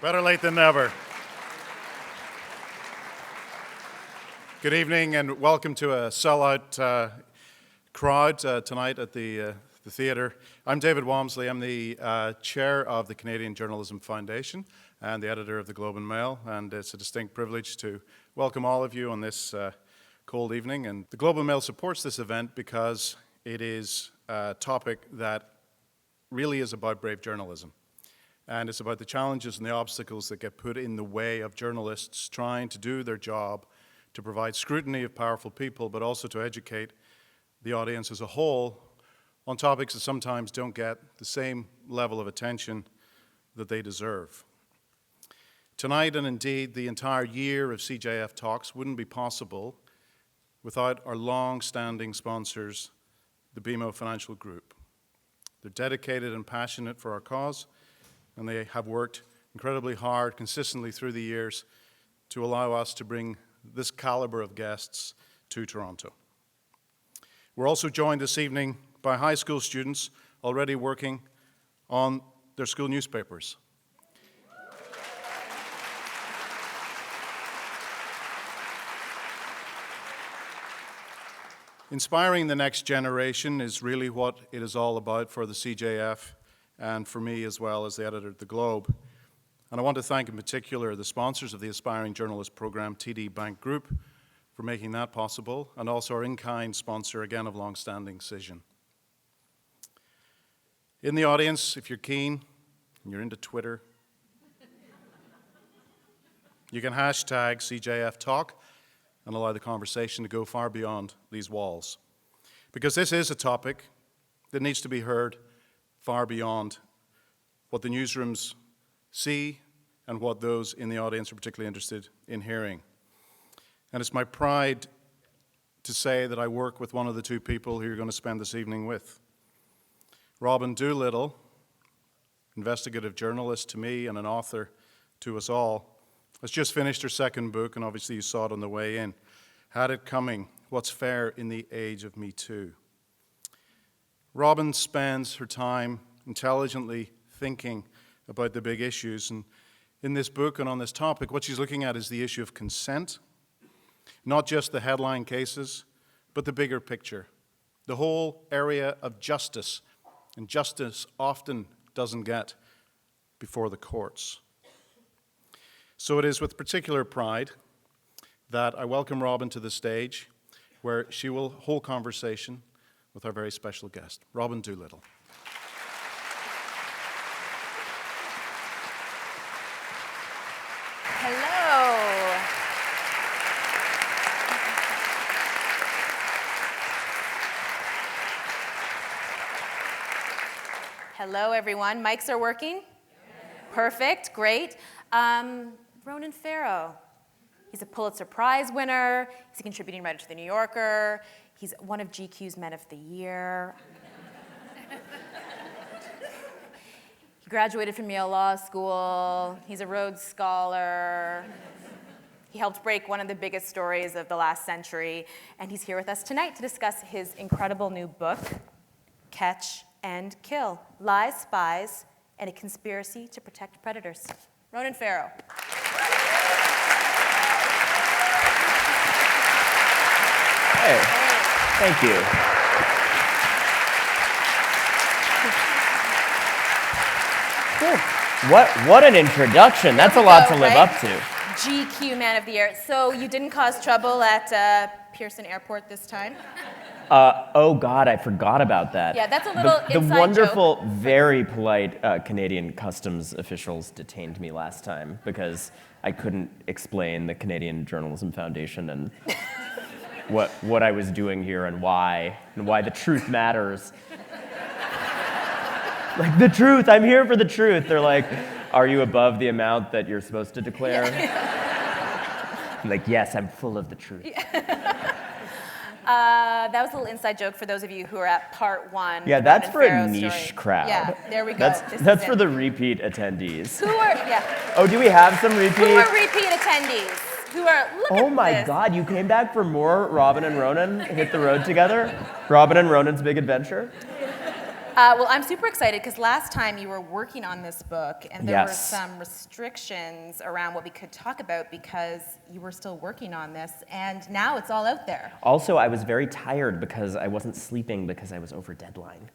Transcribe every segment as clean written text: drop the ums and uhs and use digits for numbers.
Better late than never. Good evening and welcome to a sellout crowd tonight at the theatre. I'm David Walmsley. I'm the chair of the Canadian Journalism Foundation and the editor of the Globe and Mail, and it's a distinct privilege to welcome all of you on this cold evening. And the Globe and Mail supports this event because it is a topic that really is about brave journalism. And it's about the challenges and the obstacles that get put in the way of journalists trying to do their job to provide scrutiny of powerful people, but also to educate the audience as a whole on topics that sometimes don't get the same level of attention that they deserve. Tonight, and indeed the entire year of CJF Talks, wouldn't be possible without our long-standing sponsors, the BMO Financial Group. They're dedicated and passionate for our cause, and they have worked incredibly hard, consistently through the years, to allow us to bring this caliber of guests to Toronto. We're also joined this evening by high school students already working on their school newspapers. Inspiring the next generation is really what it is all about for the CJF and for me as well as the editor of the Globe. And I want to thank in particular the sponsors of the Aspiring Journalist Program, TD Bank Group, for making that possible, and also our in-kind sponsor, again, of long-standing Cision. In the audience, if you're keen and you're into Twitter, you can hashtag CJF Talk and allow the conversation to go far beyond these walls. Because this is a topic that needs to be heard far beyond what the newsrooms see and what those in the audience are particularly interested in hearing. And it's my pride to say that I work with one of the two people who you're going to spend this evening with. Robyn Doolittle, investigative journalist to me and an author to us all, has just finished her second book, and obviously you saw it on the way in. Had It Coming, What's Fair in the Age of MeToo. Robyn spends her time intelligently thinking about the big issues, and in this book and on this topic, what she's looking at is the issue of consent, not just the headline cases, but the bigger picture, the whole area of justice, and justice often doesn't get before the courts. So it is with particular pride that I welcome Robyn to the stage, where she will hold conversation with our very special guest, Robyn Doolittle. Hello. Hello, everyone. Mics are working? Yes. Perfect, great. Ronan Farrow. He's a Pulitzer Prize winner. He's a contributing writer to The New Yorker. He's one of GQ's Men of the Year. He graduated from Yale Law School. He's a Rhodes Scholar. He helped break one of the biggest stories of the last century. And he's here with us tonight to discuss his incredible new book, Catch and Kill: Lies, Spies, and a Conspiracy to Protect Predators. Ronan Farrow. Hey, thank you. What an introduction. That's a lot to live up to. GQ Man of the Year. So you didn't cause trouble at Pearson Airport this time? Oh God, I forgot about that. Yeah, that's a little inside The wonderful, joke. very polite Canadian customs officials detained me last time because I couldn't explain the Canadian Journalism Foundation and what I was doing here and why the truth matters. Like, the truth, I'm here for the truth. They're like, are you above the amount that you're supposed to declare? I'm like, yes, I'm full of the truth. That was a little inside joke for those of you who are at part one. Yeah, that's for Farrow a niche story. crowd. Yeah, there we go. That's for the repeat attendees. Who are, yeah. Oh, do we have some repeat? Who are repeat attendees? Who are, look Oh at my this. God, you came back for more Robyn and Ronan hit the road together? Robyn and Ronan's Big Adventure? Well, I'm super excited because last time you were working on this book and there were Yes. some restrictions around what we could talk about because you were still working on this, and now it's all out there. Also, I was very tired because I wasn't sleeping because I was over deadline.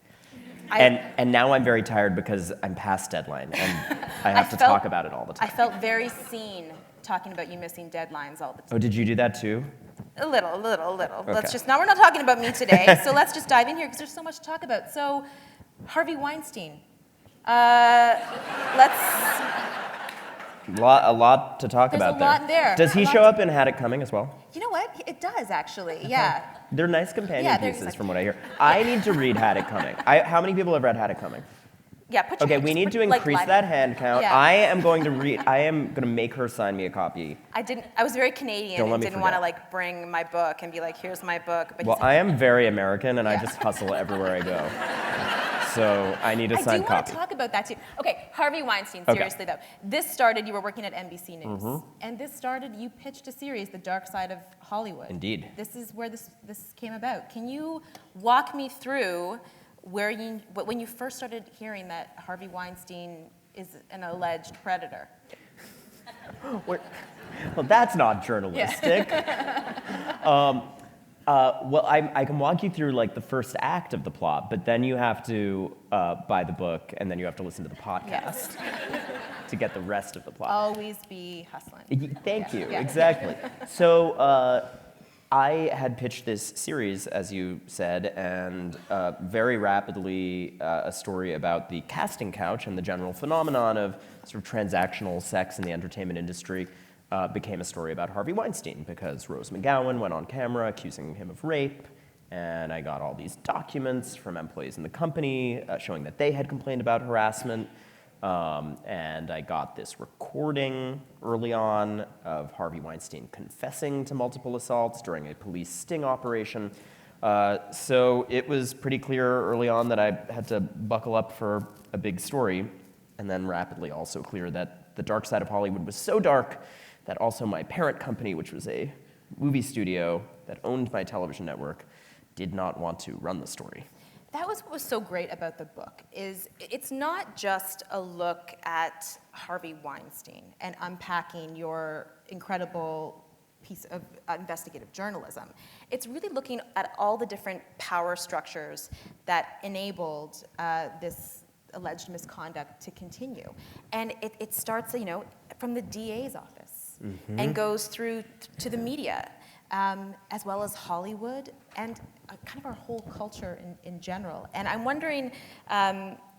I- And now I'm very tired because I'm past deadline and I have to talk about it all the I time. felt very seen talking about you missing deadlines all the time. Oh, did you do that too? A little. Okay. We're not talking about me today, so let's just dive in here because there's so much to talk about. So, Harvey Weinstein. Let's, A lot to talk There's about a lot there. Does he A lot show to- up in Had It Coming as well? you know what? It does actually, yeah. They're nice companion Yeah, they're pieces exactly- from what I hear. I need to read Had It Coming. How many people have read Had It Coming? Yeah, put your Okay, hand- we just need put, to like, increase live- that hand count. Yeah. I am going to make her sign me a copy. I was very Canadian Don't let and me didn't want to forget. like bring my book and be like, here's my book. But Well, he's like, I am very American and I Yeah. just hustle everywhere I go. So I need a I do signed want copy. to talk about that too. Okay, Harvey Weinstein, Okay. seriously though. This started, you were working at NBC News. Mm-hmm. And this started, you pitched a series, The Dark Side of Hollywood. Indeed. This is where this came about. Can you walk me through when you first started hearing that Harvey Weinstein is an alleged predator? Well, that's not journalistic. Well, I can walk you through like the first act of the plot, but then you have to buy the book and then you have to listen to the podcast to get the rest of the plot. Always be hustling. Thank you, Yeah. exactly. So I had pitched this series, as you said, and very rapidly a story about the casting couch and the general phenomenon of sort of transactional sex in the entertainment industry became a story about Harvey Weinstein because Rose McGowan went on camera accusing him of rape, and I got all these documents from employees in the company showing that they had complained about harassment. And I got this recording early on of Harvey Weinstein confessing to multiple assaults during a police sting operation. So it was pretty clear early on that I had to buckle up for a big story, and then rapidly also clear that the dark side of Hollywood was so dark that also my parent company, which was a movie studio that owned my television network, did not want to run the story. That was what was so great about the book, is it's not just a look at Harvey Weinstein and unpacking your incredible piece of investigative journalism. It's really looking at all the different power structures that enabled this alleged misconduct to continue. And it starts, from the DA's office and goes through to the media, as well as Hollywood and kind of our whole culture in general. And I'm wondering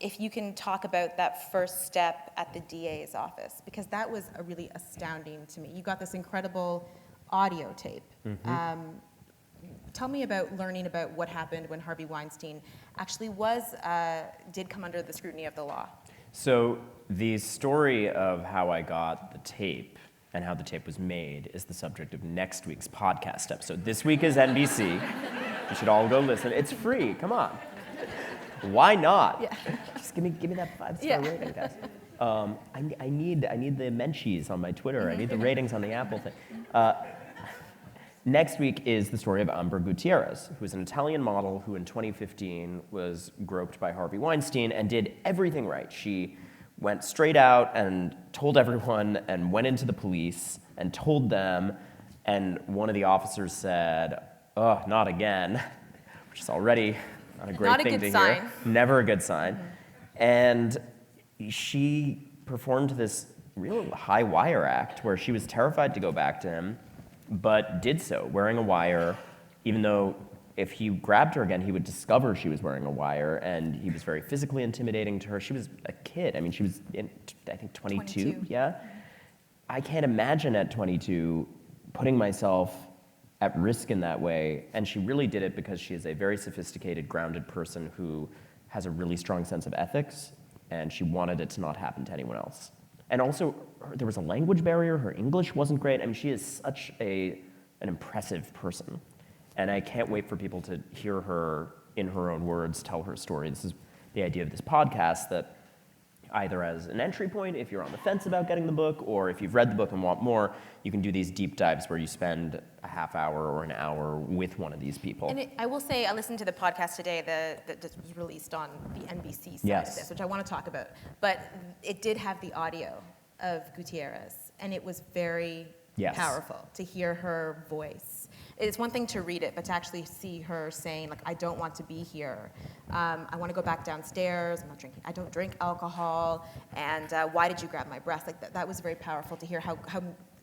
if you can talk about that first step at the DA's office, because that was really astounding to me. You got this incredible audio tape. Tell me about learning about what happened when Harvey Weinstein actually did come under the scrutiny of the law. So the story of how I got the tape and how the tape was made is the subject of next week's podcast episode. This week is NBC. You should all go listen. It's free. Come on. Why not? Yeah. Just give me that 5-star rating, guys. I need the Menchies on my Twitter. I need the ratings on the Apple thing. Next week is the story of Amber Gutierrez, who is an Italian model who in 2015 was groped by Harvey Weinstein and did everything right. She went straight out and told everyone and went into the police and told them, and one of the officers said, "Oh, not again," which is already not a great thing to hear. Never a good sign. And she performed this real high wire act where she was terrified to go back to him, but did so, wearing a wire, even though if he grabbed her again, he would discover she was wearing a wire, and he was very physically intimidating to her. She was a kid. I mean, she was, I think, 22, yeah? I can't imagine at 22 putting myself at risk in that way, and she really did it because she is a very sophisticated, grounded person who has a really strong sense of ethics, and she wanted it to not happen to anyone else. And also, there was a language barrier. Her English wasn't great. I mean, she is such an impressive person. And I can't wait for people to hear her, in her own words, tell her story. This is the idea of this podcast, that either as an entry point if you're on the fence about getting the book, or if you've read the book and want more, you can do these deep dives where you spend a half hour or an hour with one of these people. And I will say, I listened to the podcast today that was released on the NBC side of this, which I want to talk about. But it did have the audio of Gutierrez, and it was very powerful to hear her voice. It's one thing to read it, but to actually see her saying, like, I don't want to be here. I want to go back downstairs. I'm not drinking. I don't drink alcohol. And why did you grab my breast? Like, that was very powerful to hear how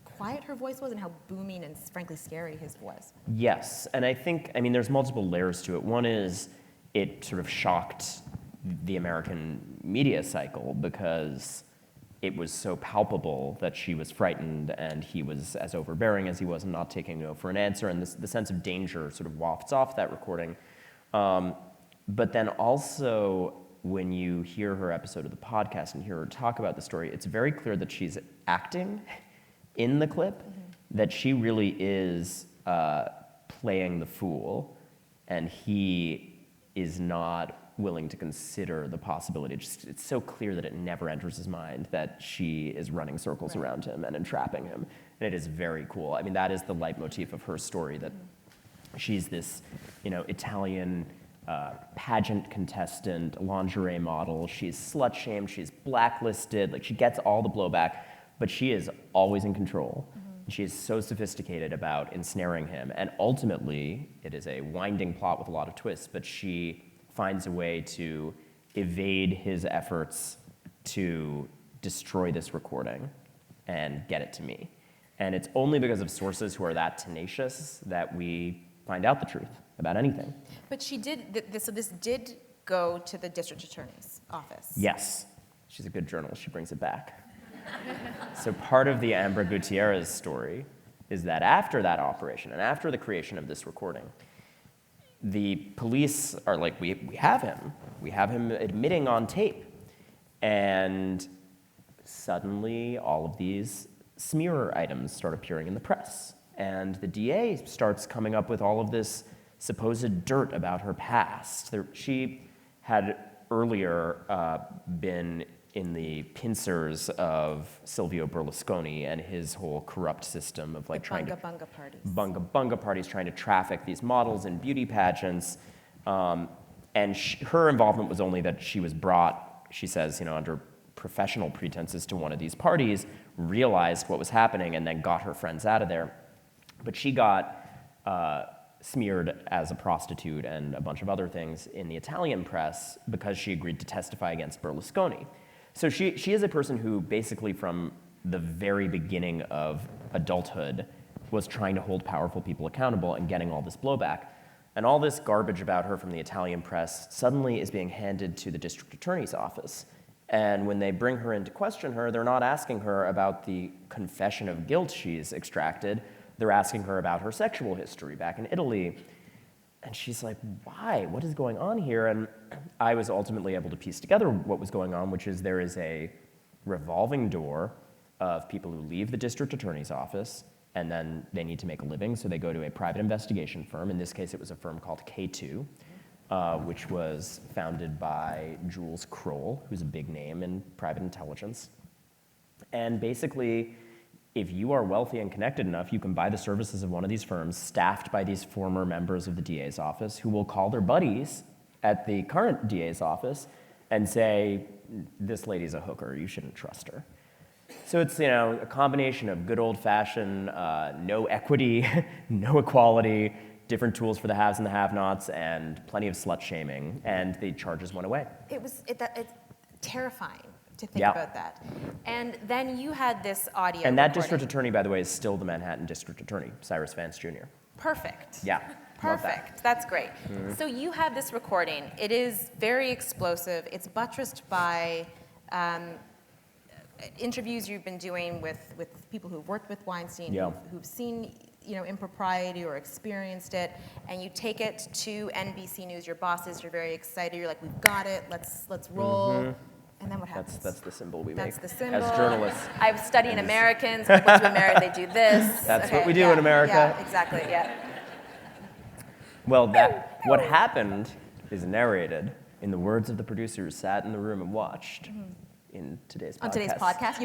quiet her voice was and how booming and frankly scary his was. Yes, and I think, there's multiple layers to it. One is it sort of shocked the American media cycle because it was so palpable that she was frightened and he was as overbearing as he was and not taking no for an answer, and the sense of danger sort of wafts off that recording. But then also, when you hear her episode of the podcast and hear her talk about the story, it's very clear that she's acting in the clip, that she really is playing the fool, and he is not willing to consider the possibility. It's so clear that it never enters his mind that she is running circles around him and entrapping him. And it is very cool. That is the leitmotif of her story, that she's this, Italian pageant contestant, lingerie model. She's slut-shamed, she's blacklisted, like she gets all the blowback, but she is always in control. She is so sophisticated about ensnaring him. And ultimately, it is a winding plot with a lot of twists, but she finds a way to evade his efforts to destroy this recording and get it to me. And it's only because of sources who are that tenacious that we find out the truth about anything. But she did, so this did go to the district attorney's office. Yes. She's a good journalist. She brings it back. So part of the Amber Gutierrez story is that after that operation and after the creation of this recording, the police are like, we have him. We have him admitting on tape. And suddenly all of these smear items start appearing in the press. And the DA starts coming up with all of this supposed dirt about her past. She had earlier been in the pincers of Silvio Berlusconi and his whole corrupt system of trying to bunga parties. Bunga parties, trying to traffic these models in beauty pageants. And her involvement was only that she was brought, she says, under professional pretenses to one of these parties, realized what was happening, and then got her friends out of there. But she got smeared as a prostitute and a bunch of other things in the Italian press because she agreed to testify against Berlusconi. So she is a person who basically from the very beginning of adulthood was trying to hold powerful people accountable and getting all this blowback. And all this garbage about her from the Italian press suddenly is being handed to the district attorney's office. And when they bring her in to question her, they're not asking her about the confession of guilt she's extracted. They're asking her about her sexual history back in Italy. And she's like, why? What is going on here? And I was ultimately able to piece together what was going on, which is there is a revolving door of people who leave the district attorney's office, and then they need to make a living, so they go to a private investigation firm. In this case, it was a firm called K2, which was founded by Jules Kroll, who's a big name in private intelligence. And basically, if you are wealthy and connected enough, you can buy the services of one of these firms staffed by these former members of the DA's office who will call their buddies at the current DA's office and say, this lady's a hooker, you shouldn't trust her. So it's a combination of good old-fashioned no equity, no equality, different tools for the haves and the have-nots, and plenty of slut-shaming, and the charges went away. It's terrifying to think about that. And then you had this audio And that recording. district attorney, by the way, is still the Manhattan district attorney, Cyrus Vance Jr. Perfect. Yeah. Perfect. That's great. So you have this recording. It is very explosive. It's buttressed by interviews you've been doing with people who've worked with Weinstein, who've seen impropriety or experienced it, and you take it to NBC News, your bosses, you're very excited, you're like, we've got it, let's roll. And then what happens? That's the symbol we make That's the symbol. as journalists. I'm studying Americans. People to America, they do this. That's what we do in America. Yeah, exactly, yeah. Well, what happened is narrated in the words of the producer who sat in the room and watched. in today's podcast. On today's podcast?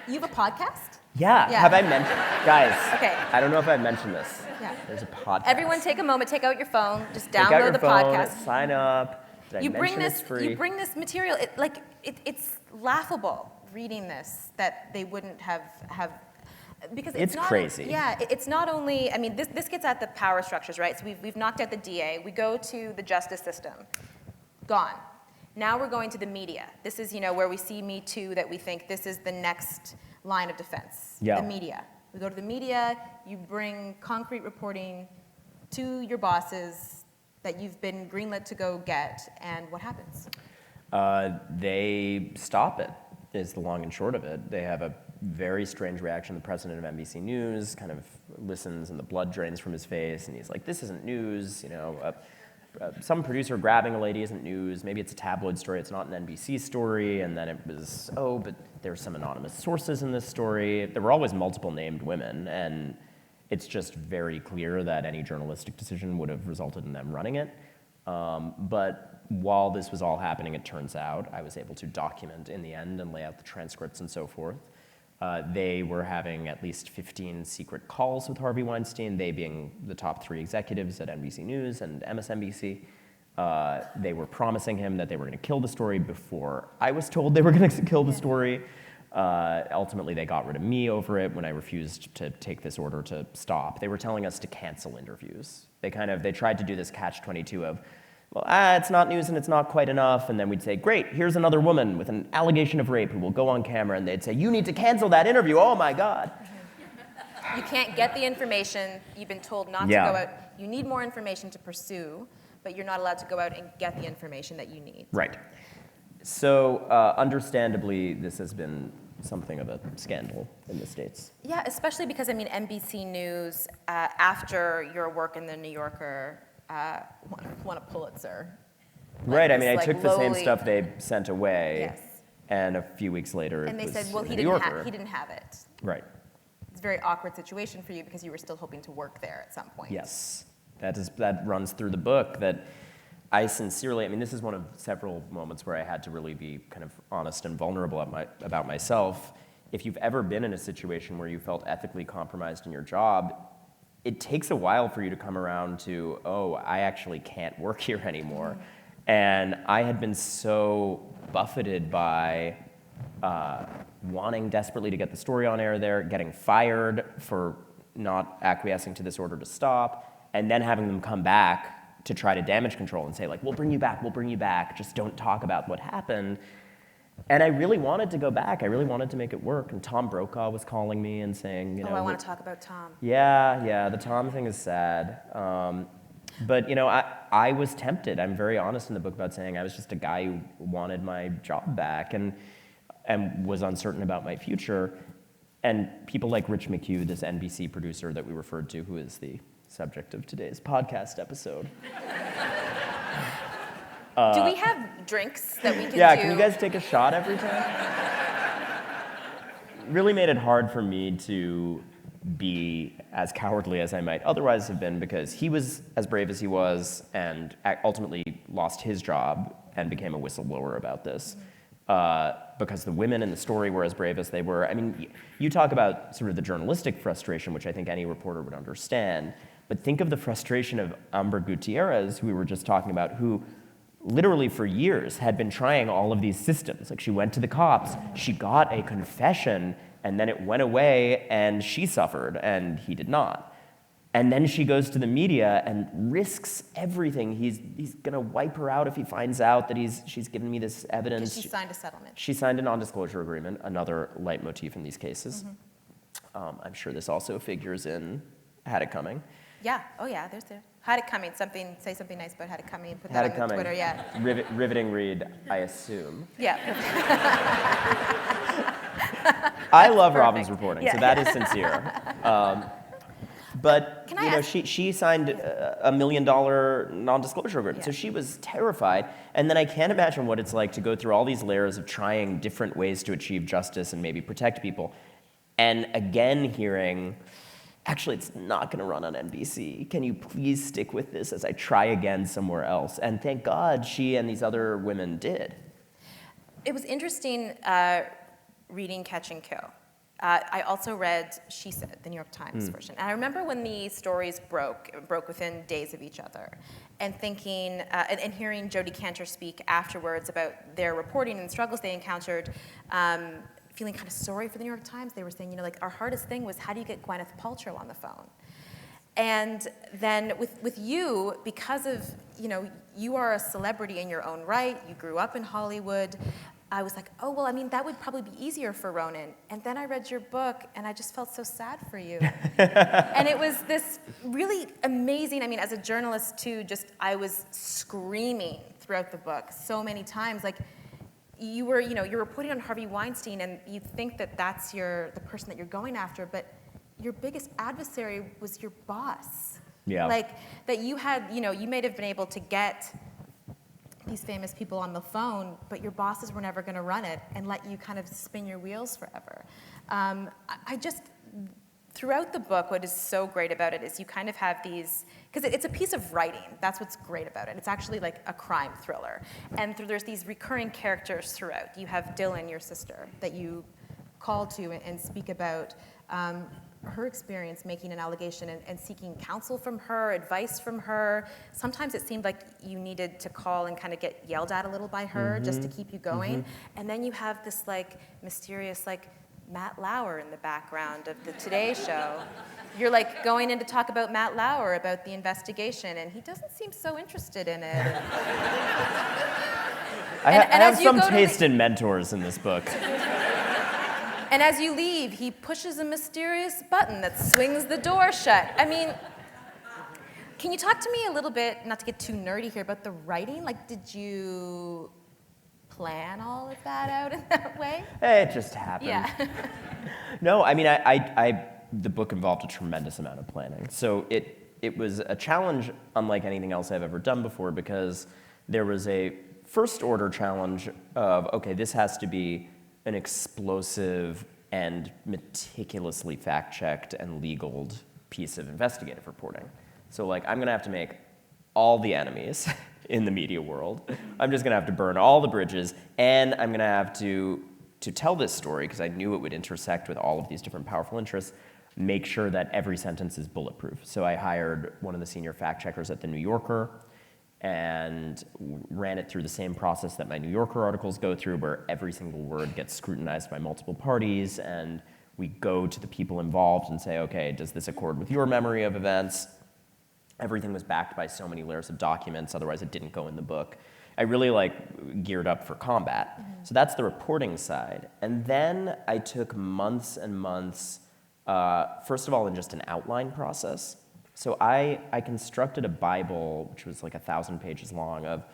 You have a podcast? Yeah. Have I mentioned, guys? Okay. I don't know if I've mentioned this. Yeah. There's a podcast. Everyone, take a moment, take out your phone, just Take out download your the phone, podcast. Sign up. Did I mention it's free? You bring this material. It's laughable reading this that they wouldn't have because It's not, crazy. Yeah, it's not only. I mean, this gets at the power structures, right? So we've knocked out the DA. We go to the justice system. Gone. Now we're going to the media. This is, where we see MeToo, that we think this is the next line of defense. Yeah. The media. We go to the media. You bring concrete reporting to your bosses that you've been greenlit to go get, and what happens? They stop it, is the long and short of it. They have a very strange reaction. The president of NBC News kind of listens and the blood drains from his face, and he's like, this isn't news, some producer grabbing a lady isn't news. Maybe it's a tabloid story. It's not an NBC story. And then it was, but there's some anonymous sources in this story. There were always multiple named women. And it's just very clear that any journalistic decision would have resulted in them running it. But while this was all happening, it turns out, I was able to document in the end and lay out the transcripts and so forth. They were having at least 15 secret calls with Harvey Weinstein, they being the top 3 executives at NBC News and MSNBC. They were promising him that they were going to kill the story before I was told they were going to kill the story. Ultimately, they got rid of me over it when I refused to take this order to stop. They were telling us to cancel interviews. They tried to do this catch-22 of, well, it's not news and it's not quite enough, and then we'd say, great, here's another woman with an allegation of rape who will go on camera, and they'd say, you need to cancel that interview, oh my God. You can't get the information. You've been told not to go out. You need more information to pursue, but you're not allowed to go out and get the information that you need. Right. So, understandably, this has been something of a scandal in the States. Yeah, especially because, NBC News, after your work in the New Yorker, won a Pulitzer. Right, I took the same stuff they sent away, yes. And a few weeks later and it they was said, well, in he the New Yorker. didn't have it. Right. It's a very awkward situation for you because you were still hoping to work there at some point. Yes, that runs through the book, that I sincerely, this is one of several moments where I had to really be kind of honest and vulnerable about myself. If you've ever been in a situation where you felt ethically compromised in your job, it takes a while for you to come around to, I actually can't work here anymore. And I had been so buffeted by wanting desperately to get the story on air there, getting fired for not acquiescing to this order to stop, and then having them come back to try to damage control and say, we'll bring you back, just don't talk about what happened. And I really wanted to go back. I really wanted to make it work. And Tom Brokaw was calling me and saying, I want to talk about Tom. Yeah, the Tom thing is sad. But, I was tempted. I'm very honest in the book about saying I was just a guy who wanted my job back and was uncertain about my future. And people like Rich McHugh, this NBC producer that we referred to, who is the subject of today's podcast episode. Do we have drinks that we can do? Yeah, can you guys take a shot every time? Really made it hard for me to be as cowardly as I might otherwise have been, because he was as brave as he was and ultimately lost his job and became a whistleblower about this. Because the women in the story were as brave as they were. You talk about sort of the journalistic frustration, which I think any reporter would understand, but think of the frustration of Amber Gutierrez, who we were just talking about, who literally for years had been trying all of these systems. She went to the cops, she got a confession, and then it went away and she suffered and he did not. And then she goes to the media and risks everything. He's gonna wipe her out if he finds out that she's given me this evidence. She signed a settlement. She signed a non-disclosure agreement, another leitmotif in these cases. I'm sure this also figures in Had It Coming. Yeah, there's the Had It Coming. Say something nice about Had It Coming. Put that on Twitter, yeah. Riveting read, I assume. Yeah. I love perfect. Robyn's reporting, so that is sincere. But she signed a $1 million non-disclosure agreement, so she was terrified. And then I can't imagine what it's like to go through all these layers of trying different ways to achieve justice and maybe protect people, and again hearing, actually, it's not going to run on NBC. Can you please stick with this as I try again somewhere else? And thank God she and these other women did. It was interesting reading Catch and Kill. I also read She Said, the New York Times version. And I remember when the stories broke within days of each other, and thinking, and hearing Jodi Kantor speak afterwards about their reporting and struggles they encountered, feeling kind of sorry for the New York Times. They were saying, like, our hardest thing was, how do you get Gwyneth Paltrow on the phone? And then with you, because of, you are a celebrity in your own right, you grew up in Hollywood, I was like, oh, well, I mean, that would probably be easier for Ronan. And then I read your book, and I just felt so sad for you. And it was this really amazing, I mean, as a journalist, too, I was screaming throughout the book so many times. Like, you were, you're reporting on Harvey Weinstein, and you think that that's the person that you're going after, but your biggest adversary was your boss. Yeah. Like, that you had, you may have been able to get these famous people on the phone, but your bosses were never going to run it and let you kind of spin your wheels forever. I just, throughout the book, what is so great about it is you kind of have these, because it's a piece of writing. That's what's great about it. It's actually like a crime thriller. And there's these recurring characters throughout. You have Dylan, your sister, that you call to and speak about her experience making an allegation and seeking counsel from her, advice from her. Sometimes it seemed like you needed to call and kind of get yelled at a little by her just to keep you going. And then you have this like mysterious like Matt Lauer in the background of the Today Show. You're like going in to talk about Matt Lauer, about the investigation, and he doesn't seem so interested in it. I have some taste in mentors in this book. And as you leave, he pushes a mysterious button that swings the door shut. I mean, can you talk to me a little bit, not to get too nerdy here, about the writing? Like, did you plan all of that out in that way? It just happened. Yeah. No, I mean, the book involved a tremendous amount of planning. So it was a challenge unlike anything else I've ever done before, because there was a first order challenge of, okay, this has to be an explosive and meticulously fact-checked and legaled piece of investigative reporting. So like, I'm gonna have to make all the enemies in the media world. I'm just gonna have to burn all the bridges, and I'm gonna have to tell this story, because I knew it would intersect with all of these different powerful interests, make sure that every sentence is bulletproof. So I hired one of the senior fact-checkers at the New Yorker, and ran it through the same process that my New Yorker articles go through, where every single word gets scrutinized by multiple parties, and we go to the people involved and say, okay, does this accord with your memory of events? Everything was backed by so many layers of documents, otherwise it didn't go in the book. I really geared up for combat. So that's the reporting side. And then I took months and months, first of all, in just an outline process. So I constructed a Bible, which was like 1,000 pages long, of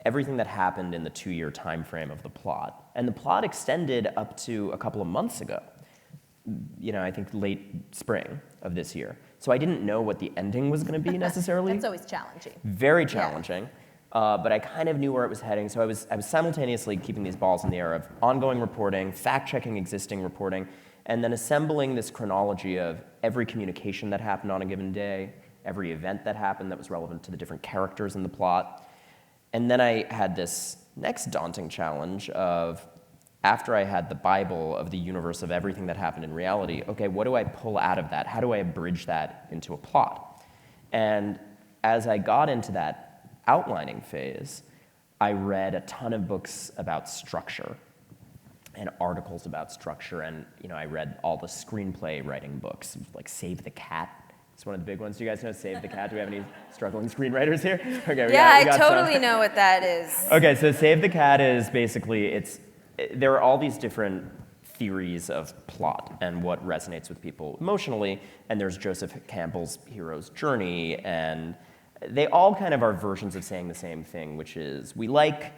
everything that happened in the 2-year time frame of the plot. And the plot extended up to a couple of months ago, I think late spring of this year. So I didn't know what the ending was going to be necessarily. That's always challenging. Very challenging. Yeah. But I kind of knew where it was heading. So I was simultaneously keeping these balls in the air of ongoing reporting, fact-checking existing reporting, and then assembling this chronology of every communication that happened on a given day, every event that happened that was relevant to the different characters in the plot. And then I had this next daunting challenge of, after I had the Bible of the universe of everything that happened in reality, okay, what do I pull out of that? How do I abridge that into a plot? And as I got into that outlining phase, I read a ton of books about structure and articles about structure, and I read all the screenplay writing books, like Save the Cat. It's one of the big ones. Do you guys know Save the Cat? Do we have any struggling screenwriters here? Okay, we got I totally know what that is. Okay, so Save the Cat is basically, there are all these different theories of plot and what resonates with people emotionally, and there's Joseph Campbell's hero's journey, and they all kind of are versions of saying the same thing, which is we like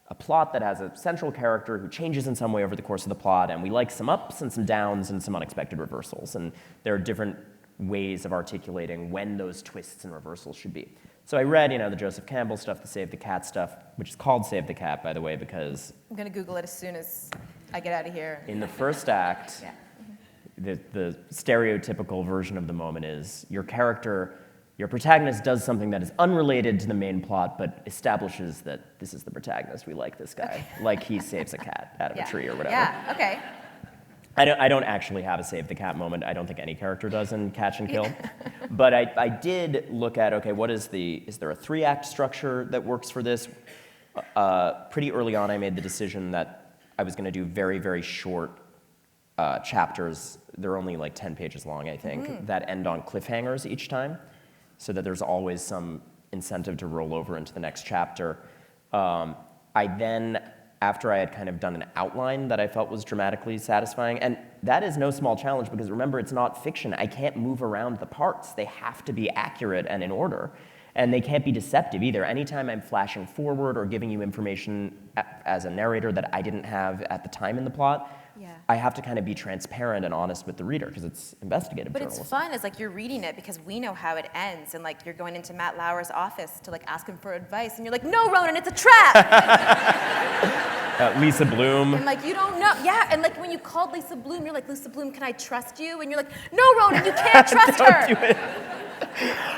a plot that has a central character who changes in some way over the course of the plot, and we like some ups and some downs and some unexpected reversals. And there are different ways of articulating when those twists and reversals should be. So I read, the Joseph Campbell stuff, the Save the Cat stuff, which is called Save the Cat, by the way, because I'm going to Google it as soon as I get out of here. In the first act, the stereotypical version of the moment is your character your protagonist does something that is unrelated to the main plot, but establishes that this is the protagonist. We like this guy. Like he saves a cat out of a tree or whatever. Yeah, okay. I don't actually have a save the cat moment. I don't think any character does in Catch and Kill. But I did look at, okay, is there a 3-act structure that works for this? Pretty early on, I made the decision that I was going to do very, very short chapters. They're only like 10 pages long, I think, that end on cliffhangers each time, so that there's always some incentive to roll over into the next chapter. I then, after I had kind of done an outline that I felt was dramatically satisfying, and that is no small challenge because remember, it's not fiction. I can't move around the parts. They have to be accurate and in order. And they can't be deceptive either. Anytime I'm flashing forward or giving you information as a narrator that I didn't have at the time in the plot, I have to kind of be transparent and honest with the reader because it's investigative journalism. But it's fun, it's like you're reading it because we know how it ends, and like you're going into Matt Lauer's office to like ask him for advice, and you're like, no, Ronan, it's a trap! Lisa Bloom. And like, you don't know, yeah, and like when you called Lisa Bloom, you're like, Lisa Bloom, can I trust you? And you're like, no, Ronan, you can't trust her! Do it.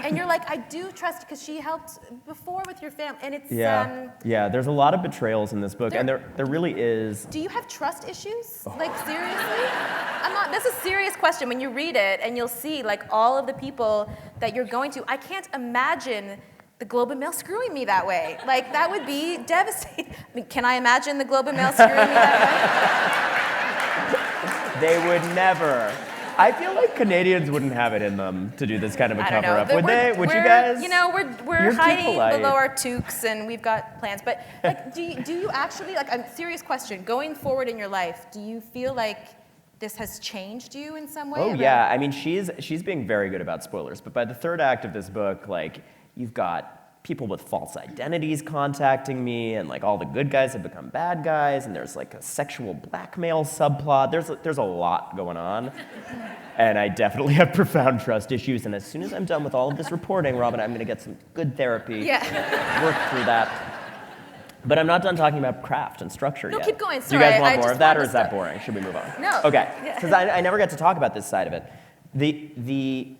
And you're like, I do trust because she helped before with your family, and it's yeah. There's a lot of betrayals in this book, and there really is. Do you have trust issues? Like seriously? That's a serious question. When you read it, and you'll see like all of the people that you're going to. I can't imagine the Globe and Mail screwing me that way. Like that would be devastating. I mean, can I imagine the Globe and Mail screwing me that way? They would never. I feel like Canadians wouldn't have it in them to do this kind of a cover-up. Would they? Would you guys? You know, we're You're too hiding polite. below our toques, and we've got plans. But like, do you actually, like, a serious question, going forward in your life, do you feel like this has changed you in some way? Oh yeah, I mean, she's being very good about spoilers. But by the third act of this book, like, you've got people with false identities contacting me, and like all the good guys have become bad guys, and there's like a sexual blackmail subplot. There's a lot going on, and I definitely have profound trust issues. And as soon as I'm done with all of this reporting, Robyn, I'm going to get some good therapy, work through that. But I'm not done talking about craft and structure yet. No, keep going. Do Sorry, you guys want I more just of that, want or to is that start. boring? Should we move on? No. Okay, Yeah. because I never get to talk about this side of it. The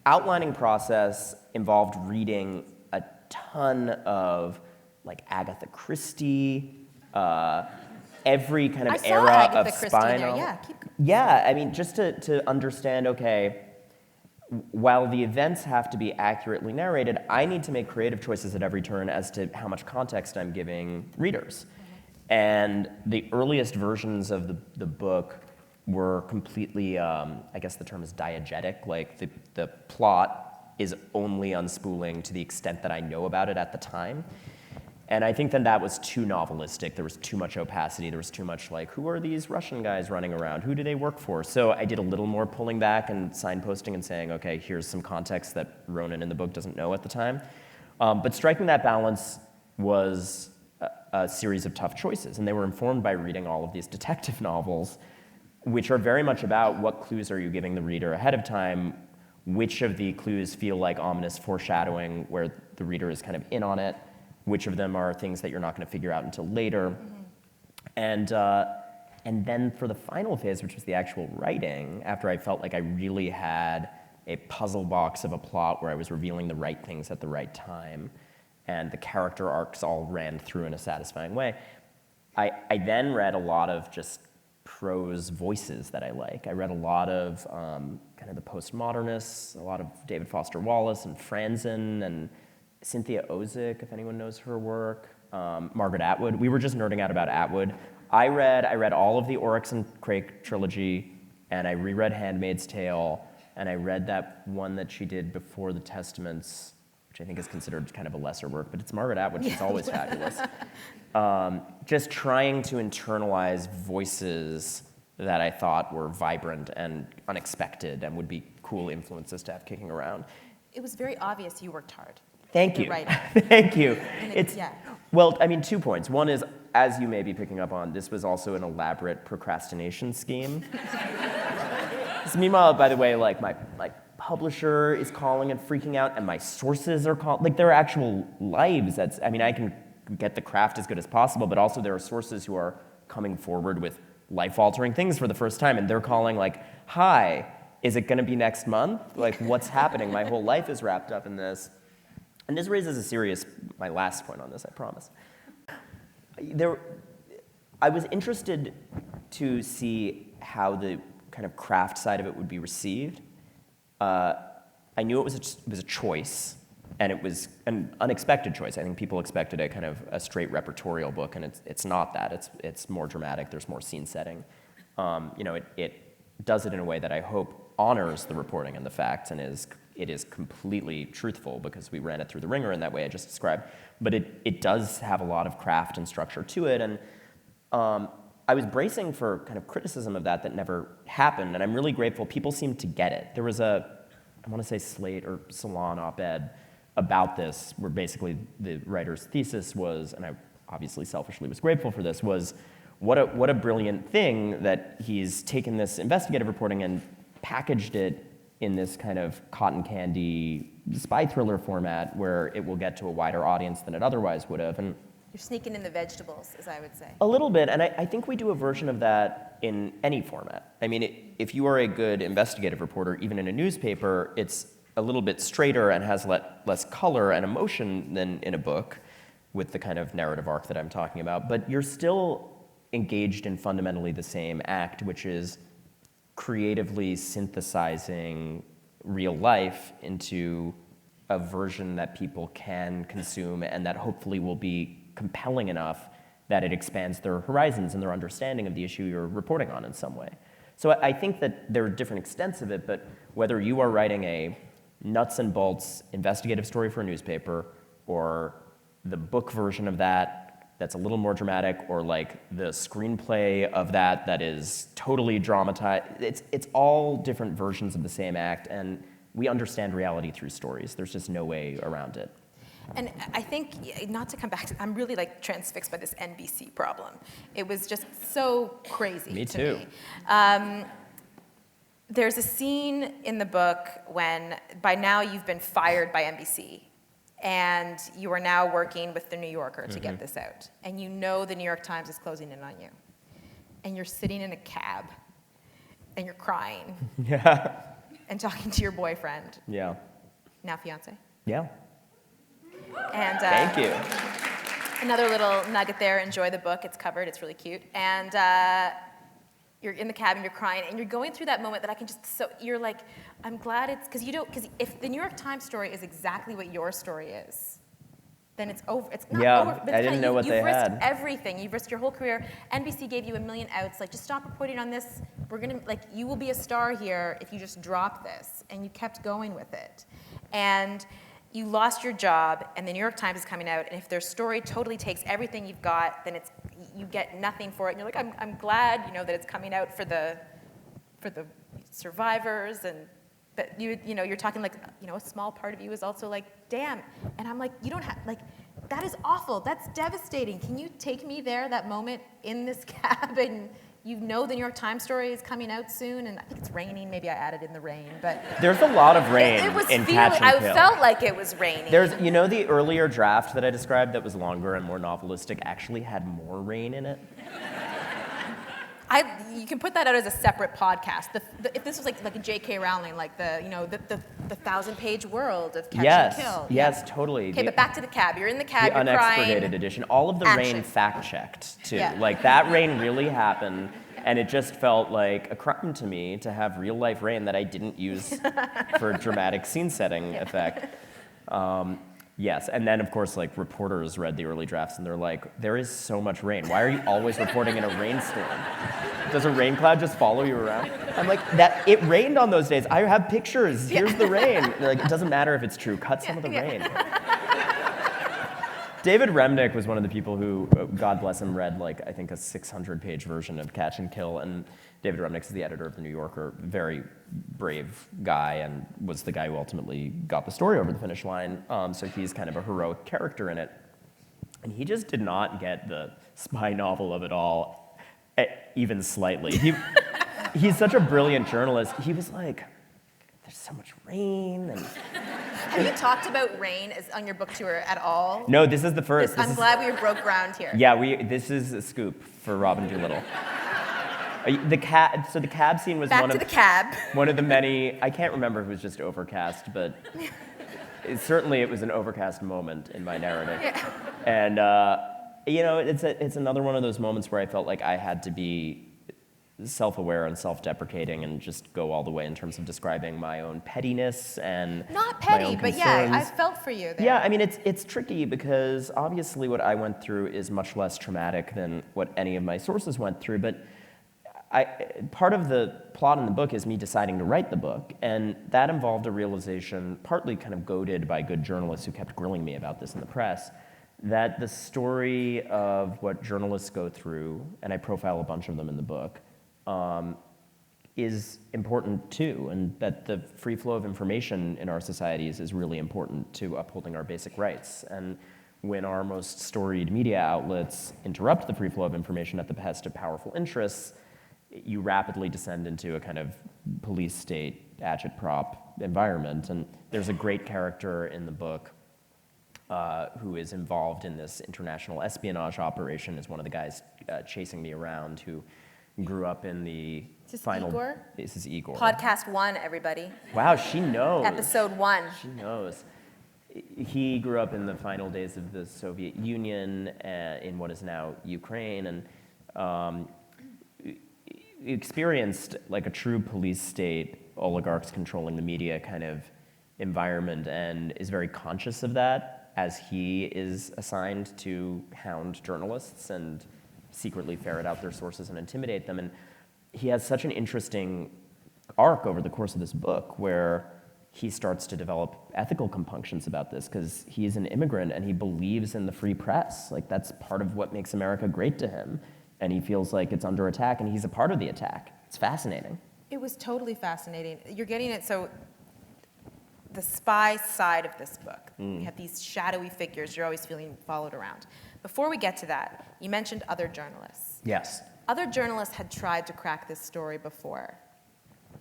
outlining process involved reading a ton of like Agatha Christie, every kind of era Agatha of Christie spy in there. novel. Yeah, keep going. Yeah, I mean, just to understand, okay, while the events have to be accurately narrated, I need to make creative choices at every turn as to how much context I'm giving readers. And the earliest versions of the book were completely, I guess the term is diegetic, like the plot is only unspooling to the extent that I know about it at the time. And I think then that was too novelistic. There was too much opacity. There was too much like, who are these Russian guys running around? Who do they work for? So I did a little more pulling back and signposting and saying, okay, here's some context that Ronan in the book doesn't know at the time. But striking that balance was a series of tough choices. And they were informed by reading all of these detective novels, which are very much about what clues are you giving the reader ahead of time, which of the clues feel like ominous foreshadowing where the reader is kind of in on it, which of them are things that you're not going to figure out until later. And then for the final phase, which was the actual writing, after I felt like I really had a puzzle box of a plot where I was revealing the right things at the right time, and the character arcs all ran through in a satisfying way, I then read a lot of just prose voices that I like. I read a lot of kind of the postmodernists, a lot of David Foster Wallace and Franzen and Cynthia Ozick, if anyone knows her work, Margaret Atwood. We were just nerding out about Atwood. I read all of the Oryx and Crake trilogy, and I reread Handmaid's Tale, and I read that one that she did before the Testaments, which I think is considered kind of a lesser work, but it's Margaret Atwood. She's always fabulous. Just trying to internalize voices that I thought were vibrant and unexpected and would be cool influences to have kicking around. It was very obvious you worked hard. Thank you. Right. Thank you. Yeah. Well, I mean, 2 points. One is, as you may be picking up on, this was also an elaborate procrastination scheme. So meanwhile, by the way, like my publisher is calling and freaking out, and my sources are calling. Like, there are actual lives. I mean, I can get the craft as good as possible, but also there are sources who are coming forward with life-altering things for the first time, and they're calling like, hi, Is it going to be next month? Like, what's happening? My whole life is wrapped up in this. And this raises my last point on this, I promise. I was interested to see how the kind of craft side of it would be received. I knew it was a choice, and it was an unexpected choice. I think people expected a kind of a straight repertorial book, and it's not that. It's more dramatic. There's more scene setting. It does it in a way that I hope honors the reporting and the facts, and it is completely truthful because we ran it through the ringer in that way I just described. But it does have a lot of craft and structure to it, and I was bracing for kind of criticism of that never happened, and I'm really grateful people seemed to get it. There was I want to say Slate or Salon op-ed about this, where basically the writer's thesis was, and I obviously selfishly was grateful for this, was what a brilliant thing that he's taken this investigative reporting and packaged it in this kind of cotton candy spy thriller format where it will get to a wider audience than it otherwise would have. And You're sneaking in the vegetables, as I would say. a little bit, and I think we do a version of that in any format. I mean, if you are a good investigative reporter, even in a newspaper, it's a little bit straighter and has less color and emotion than in a book with the kind of narrative arc that I'm talking about. But you're still engaged in fundamentally the same act, which is creatively synthesizing real life into a version that people can consume and that hopefully will be compelling enough that it expands their horizons and their understanding of the issue you're reporting on in some way. So I think that there are different extents of it, but whether you are writing a nuts and bolts investigative story for a newspaper or the book version of that's a little more dramatic, or like the screenplay of that is totally dramatized, it's all different versions of the same act, and we understand reality through stories. There's just no way around it. And I think, not to come back to, I'm really like transfixed by this NBC problem. It was just so crazy. Me to too. Me. There's a scene in the book when, by now you've been fired by NBC, and you are now working with the New Yorker to get this out. And you know the New York Times is closing in on you. And you're sitting in a cab, and you're crying. Yeah. And talking to your boyfriend, Yeah. now fiance. Yeah. And Thank you. another little nugget there, enjoy the book, it's covered, it's really cute. And you're in the cab and you're crying, and you're going through that moment that I can just, so you're like, I'm glad it's, because if the New York Times story is exactly what your story is, then it's over. It's not over. But I didn't know what they had. You've risked everything. You've risked your whole career. NBC gave you a million outs. Like, just stop reporting on this. We're gonna, like, you will be a star here if you just drop this. And you kept going with it. And you lost your job, and the New York Times is coming out, and if their story totally takes everything you've got, then you get nothing for it. And you're like, I'm glad, that it's coming out for the survivors, but you're talking like, a small part of you is also like, damn. And I'm like, you don't have, like, that is awful. That's devastating. Can you take me there, that moment in this cab, and the New York Times story is coming out soon, and I think it's raining. Maybe I added in the rain, but there's a lot of rain it was in Catch and I Kill. felt like it was raining. There's, the earlier draft that I described that was longer and more novelistic actually had more rain in it. You can put that out as a separate podcast. If this was like a J.K. Rowling, like the 1,000-page world of Catch and Kill. Yes, totally. Okay, but back to the cab. You're in the cab, The you're crying. unexpurgated edition. All of the Action. rain fact-checked, too. Yeah. Like, that rain really happened, and it just felt like a crime to me to have real-life rain that I didn't use for dramatic scene-setting effect. Yes, and then, of course, like, reporters read the early drafts, and they're like, there is so much rain. Why are you always reporting in a rainstorm? Does a rain cloud just follow you around? I'm like, it rained on those days. I have pictures. Here's the rain. And they're like, it doesn't matter if it's true. Cut some of the rain. David Remnick was one of the people who, God bless him, read, like, I think a 600-page version of Catch and Kill, and David Remnick is the editor of The New Yorker, very brave guy, and was the guy who ultimately got the story over the finish line, so he's kind of a heroic character in it. And he just did not get the spy novel of it all, even slightly. He's such a brilliant journalist. He was like, there's so much rain, and... Have you talked about rain on your book tour at all? No, this is the first. I'm glad we broke ground here. Yeah, this is a scoop for Robyn Doolittle. The cab. So the cab scene was Back to the cab. one of the many. I can't remember if it was just overcast, but certainly it was an overcast moment in my narrative. Yeah. And it's another one of those moments where I felt like I had to be self-aware and self-deprecating and just go all the way in terms of describing my own pettiness and Not my petty, own but yeah, I concerns. felt for you there. Yeah, I mean, it's tricky because obviously what I went through is much less traumatic than what any of my sources went through, but part of the plot in the book is me deciding to write the book, and that involved a realization, partly kind of goaded by good journalists who kept grilling me about this in the press, that the story of what journalists go through, and I profile a bunch of them in the book, is important too, and that the free flow of information in our societies is really important to upholding our basic rights. And when our most storied media outlets interrupt the free flow of information at the behest of powerful interests, you rapidly descend into a kind of police state agitprop environment. And there's a great character in the book who is involved in this international espionage operation, is one of the guys chasing me around, who grew up in the Is this final. Igor? This is Igor. Podcast 1, everybody. Wow, she knows. Episode 1. She knows. He grew up in the final days of the Soviet Union in what is now Ukraine, and experienced like a true police state, oligarchs controlling the media kind of environment, and is very conscious of that as he is assigned to hound journalists and secretly ferret out their sources and intimidate them. And he has such an interesting arc over the course of this book where he starts to develop ethical compunctions about this because he's an immigrant and he believes in the free press. Like, that's part of what makes America great to him. And he feels like it's under attack, and he's a part of the attack. It's fascinating. It was totally fascinating. You're getting it, so the spy side of this book, you have these shadowy figures you're always feeling followed around. Before we get to that, you mentioned other journalists. Yes. Other journalists had tried to crack this story before,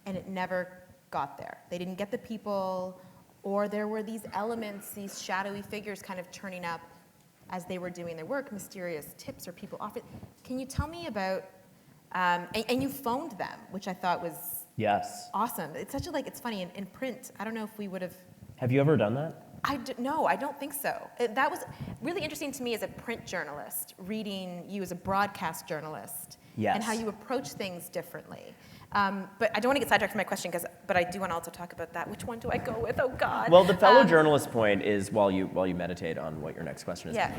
and it never got there. They didn't get the people, or there were these elements, these shadowy figures kind of turning up as they were doing their work, mysterious tips or people offered. Can you tell me about, and you phoned them, which I thought was Yes. awesome. It's such a, like, it's funny, in print, I don't know if we would have, Have you ever done that? no, I don't think so. That was really interesting to me as a print journalist, reading you as a broadcast journalist, Yes. and how you approach things differently. But I don't want to get sidetracked from my question, but I do want to also talk about that. Which one do I go with? Oh God. Well, the fellow journalist point is, while you meditate on what your next question is, Yeah.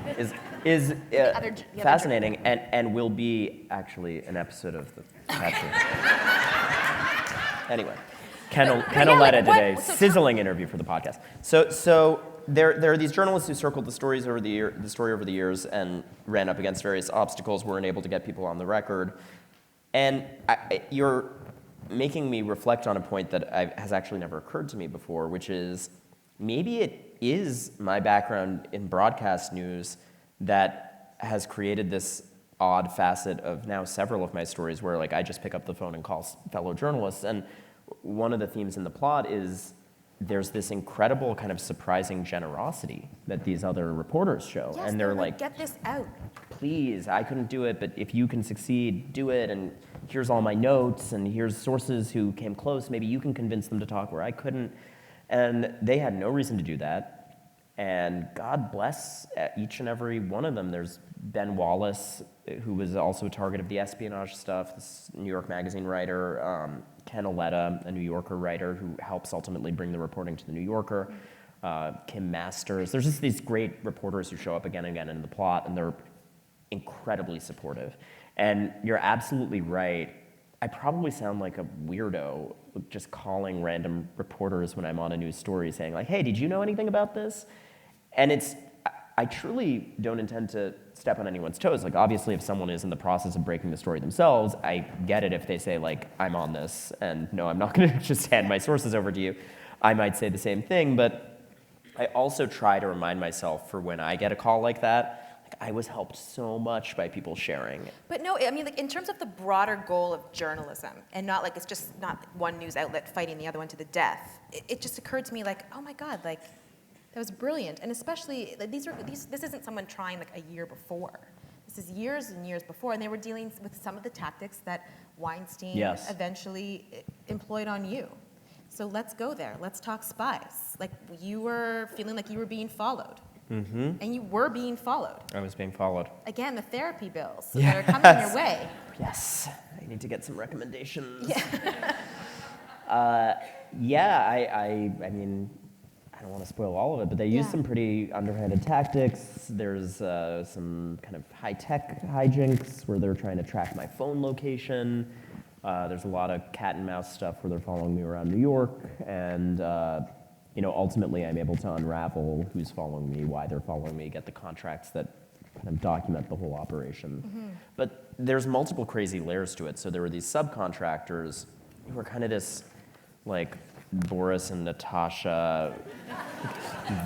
is The other fascinating, and will be actually an episode of the Anyway, Ken yeah, Oletta like, did what- a so sizzling interview for the podcast. So there are these journalists who circled the story over the years and ran up against various obstacles, weren't able to get people on the record. And you're making me reflect on a point that has actually never occurred to me before, which is maybe it is my background in broadcast news that has created this odd facet of now several of my stories where, like, I just pick up the phone and call fellow journalists. And one of the themes in the plot is there's this incredible kind of surprising generosity that these other reporters show. Yes, and they're like, get this out. please, I couldn't do it, but if you can succeed, do it, and here's all my notes, and here's sources who came close, maybe you can convince them to talk where I couldn't. And they had no reason to do that. And God bless each and every one of them. There's Ben Wallace, who was also a target of the espionage stuff, this New York Magazine writer, Ken Oletta, a New Yorker writer who helps ultimately bring the reporting to the New Yorker, Kim Masters. There's just these great reporters who show up again and again in the plot, and they're incredibly supportive. And you're absolutely right. I probably sound like a weirdo just calling random reporters when I'm on a news story saying, like, hey, did you know anything about this? And I truly don't intend to step on anyone's toes. Like, obviously, if someone is in the process of breaking the story themselves, I get it if they say, like, I'm on this, and no, I'm not going to just hand my sources over to you. I might say the same thing, but I also try to remind myself for when I get a call like that, like, I was helped so much by people sharing. But no, I mean, like, in terms of the broader goal of journalism, and not like it's just not one news outlet fighting the other one to the death, it just occurred to me, like, oh my God, like, that was brilliant. And especially, like, this isn't someone trying like a year before. This is years and years before, and they were dealing with some of the tactics that Weinstein Yes. eventually employed on you. So let's go there. Let's talk Spies. Like, you were feeling like you were being followed. Mm-hmm. And you were being followed. I was being followed. Again, the therapy bills that are coming your way. Yes, I need to get some recommendations. Yeah. I mean, I don't want to spoil all of it, but they use Yeah. some pretty underhanded tactics. There's some kind of high-tech hijinks where they're trying to track my phone location. There's a lot of cat and mouse stuff where they're following me around New York, and ultimately I'm able to unravel who's following me, why they're following me, get the contracts that kind of document the whole operation. Mm-hmm. But there's multiple crazy layers to it. So there were these subcontractors who were kind of this, like, Boris and Natasha,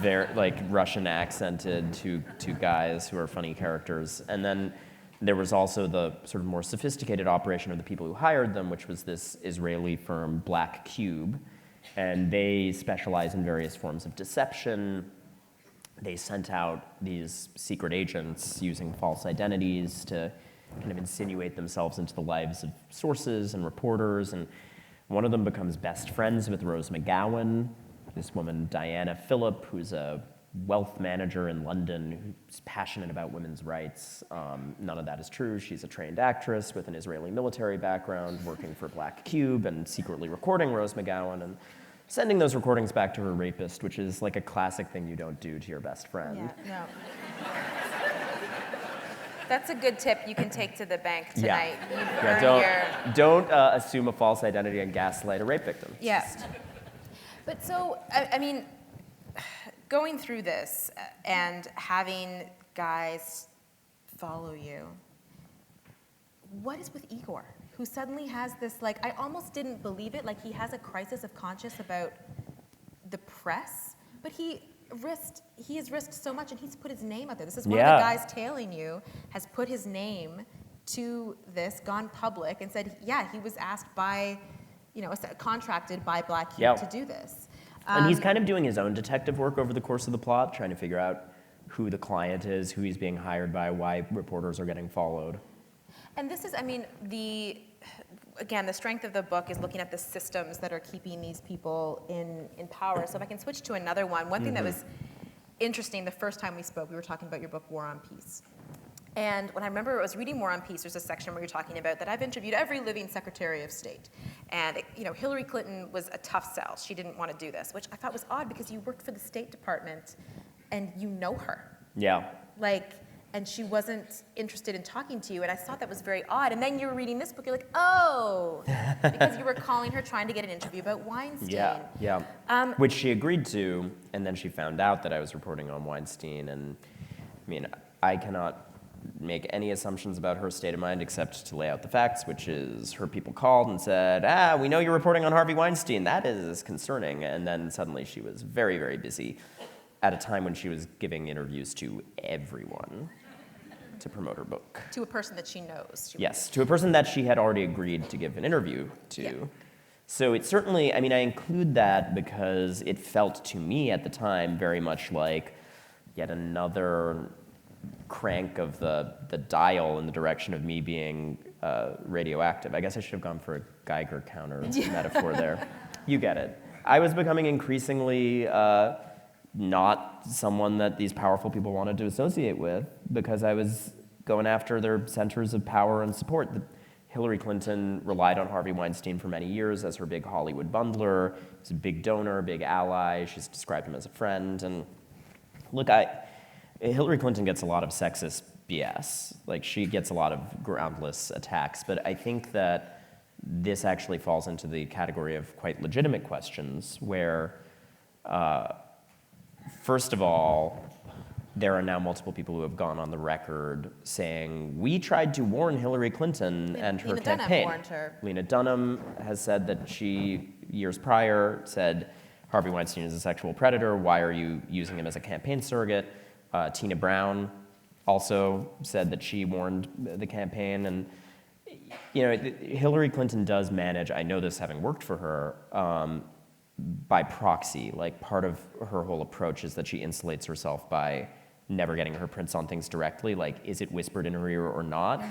very, like, Russian accented two guys who are funny characters. And then there was also the sort of more sophisticated operation of the people who hired them, which was this Israeli firm, Black Cube. And they specialize in various forms of deception. They sent out these secret agents using false identities to kind of insinuate themselves into the lives of sources and reporters. And one of them becomes best friends with Rose McGowan, this woman, Diana Phillip, who's a wealth manager in London who's passionate about women's rights. None of that is true. She's a trained actress with an Israeli military background, working for Black Cube and secretly recording Rose McGowan and sending those recordings back to her rapist, which is like a classic thing you don't do to your best friend. Yeah, no. That's a good tip you can take to the bank tonight. Don't assume a false identity and gaslight a rape victim. Yeah. But so, I mean, going through this and having guys follow you, what is with Igor, who suddenly has this, like, I almost didn't believe it, like he has a crisis of conscience about the press, but he has risked so much, and he's put his name out there. This is one of the guys tailing you, has put his name to this, gone public, and said, yeah, he was asked by, contracted by Black Cube to do this. And he's kind of doing his own detective work over the course of the plot, trying to figure out who the client is, who he's being hired by, why reporters are getting followed. And this is, I mean, the strength of the book is looking at the systems that are keeping these people in power. So if I can switch to another one thing that was interesting, the first time we spoke, we were talking about your book, War on Peace. And when I remember I was reading War on Peace, there's a section where you're talking about that I've interviewed every living Secretary of State. And Hillary Clinton was a tough sell. She didn't want to do this, which I thought was odd because you worked for the State Department and you know her. Yeah. And she wasn't interested in talking to you, and I thought that was very odd. And then you were reading this book, you're like, oh, because you were calling her trying to get an interview about Weinstein. Yeah. Which she agreed to, and then she found out that I was reporting on Weinstein. And I mean, I cannot make any assumptions about her state of mind except to lay out the facts, which is her people called and said, we know you're reporting on Harvey Weinstein. That is concerning. And then suddenly she was very, very busy at a time when she was giving interviews to everyone to promote her book. To a person that she knows. Yes, to a person that she had already agreed to give an interview to. Yeah. So it certainly, I include that because it felt to me at the time very much like yet another crank of the dial in the direction of me being radioactive. I guess I should have gone for a Geiger counter metaphor there. You get it. I was becoming increasingly not someone that these powerful people wanted to associate with because I was going after their centers of power and support. Hillary Clinton relied on Harvey Weinstein for many years as her big Hollywood bundler. He's a big donor, big ally. She's described him as a friend. And look, Hillary Clinton gets a lot of sexist BS. Like, she gets a lot of groundless attacks. But I think that this actually falls into the category of quite legitimate questions where, first of all, there are now multiple people who have gone on the record saying, we tried to warn Hillary Clinton and her campaign. Lena Dunham warned her. Lena Dunham has said that she, years prior, said, Harvey Weinstein is a sexual predator. Why are you using him as a campaign surrogate? Tina Brown also said that she warned the campaign. And Hillary Clinton does manage, I know this having worked for her, by proxy. Like, part of her whole approach is that she insulates herself by never getting her prints on things directly. Like, is it whispered in her ear or not?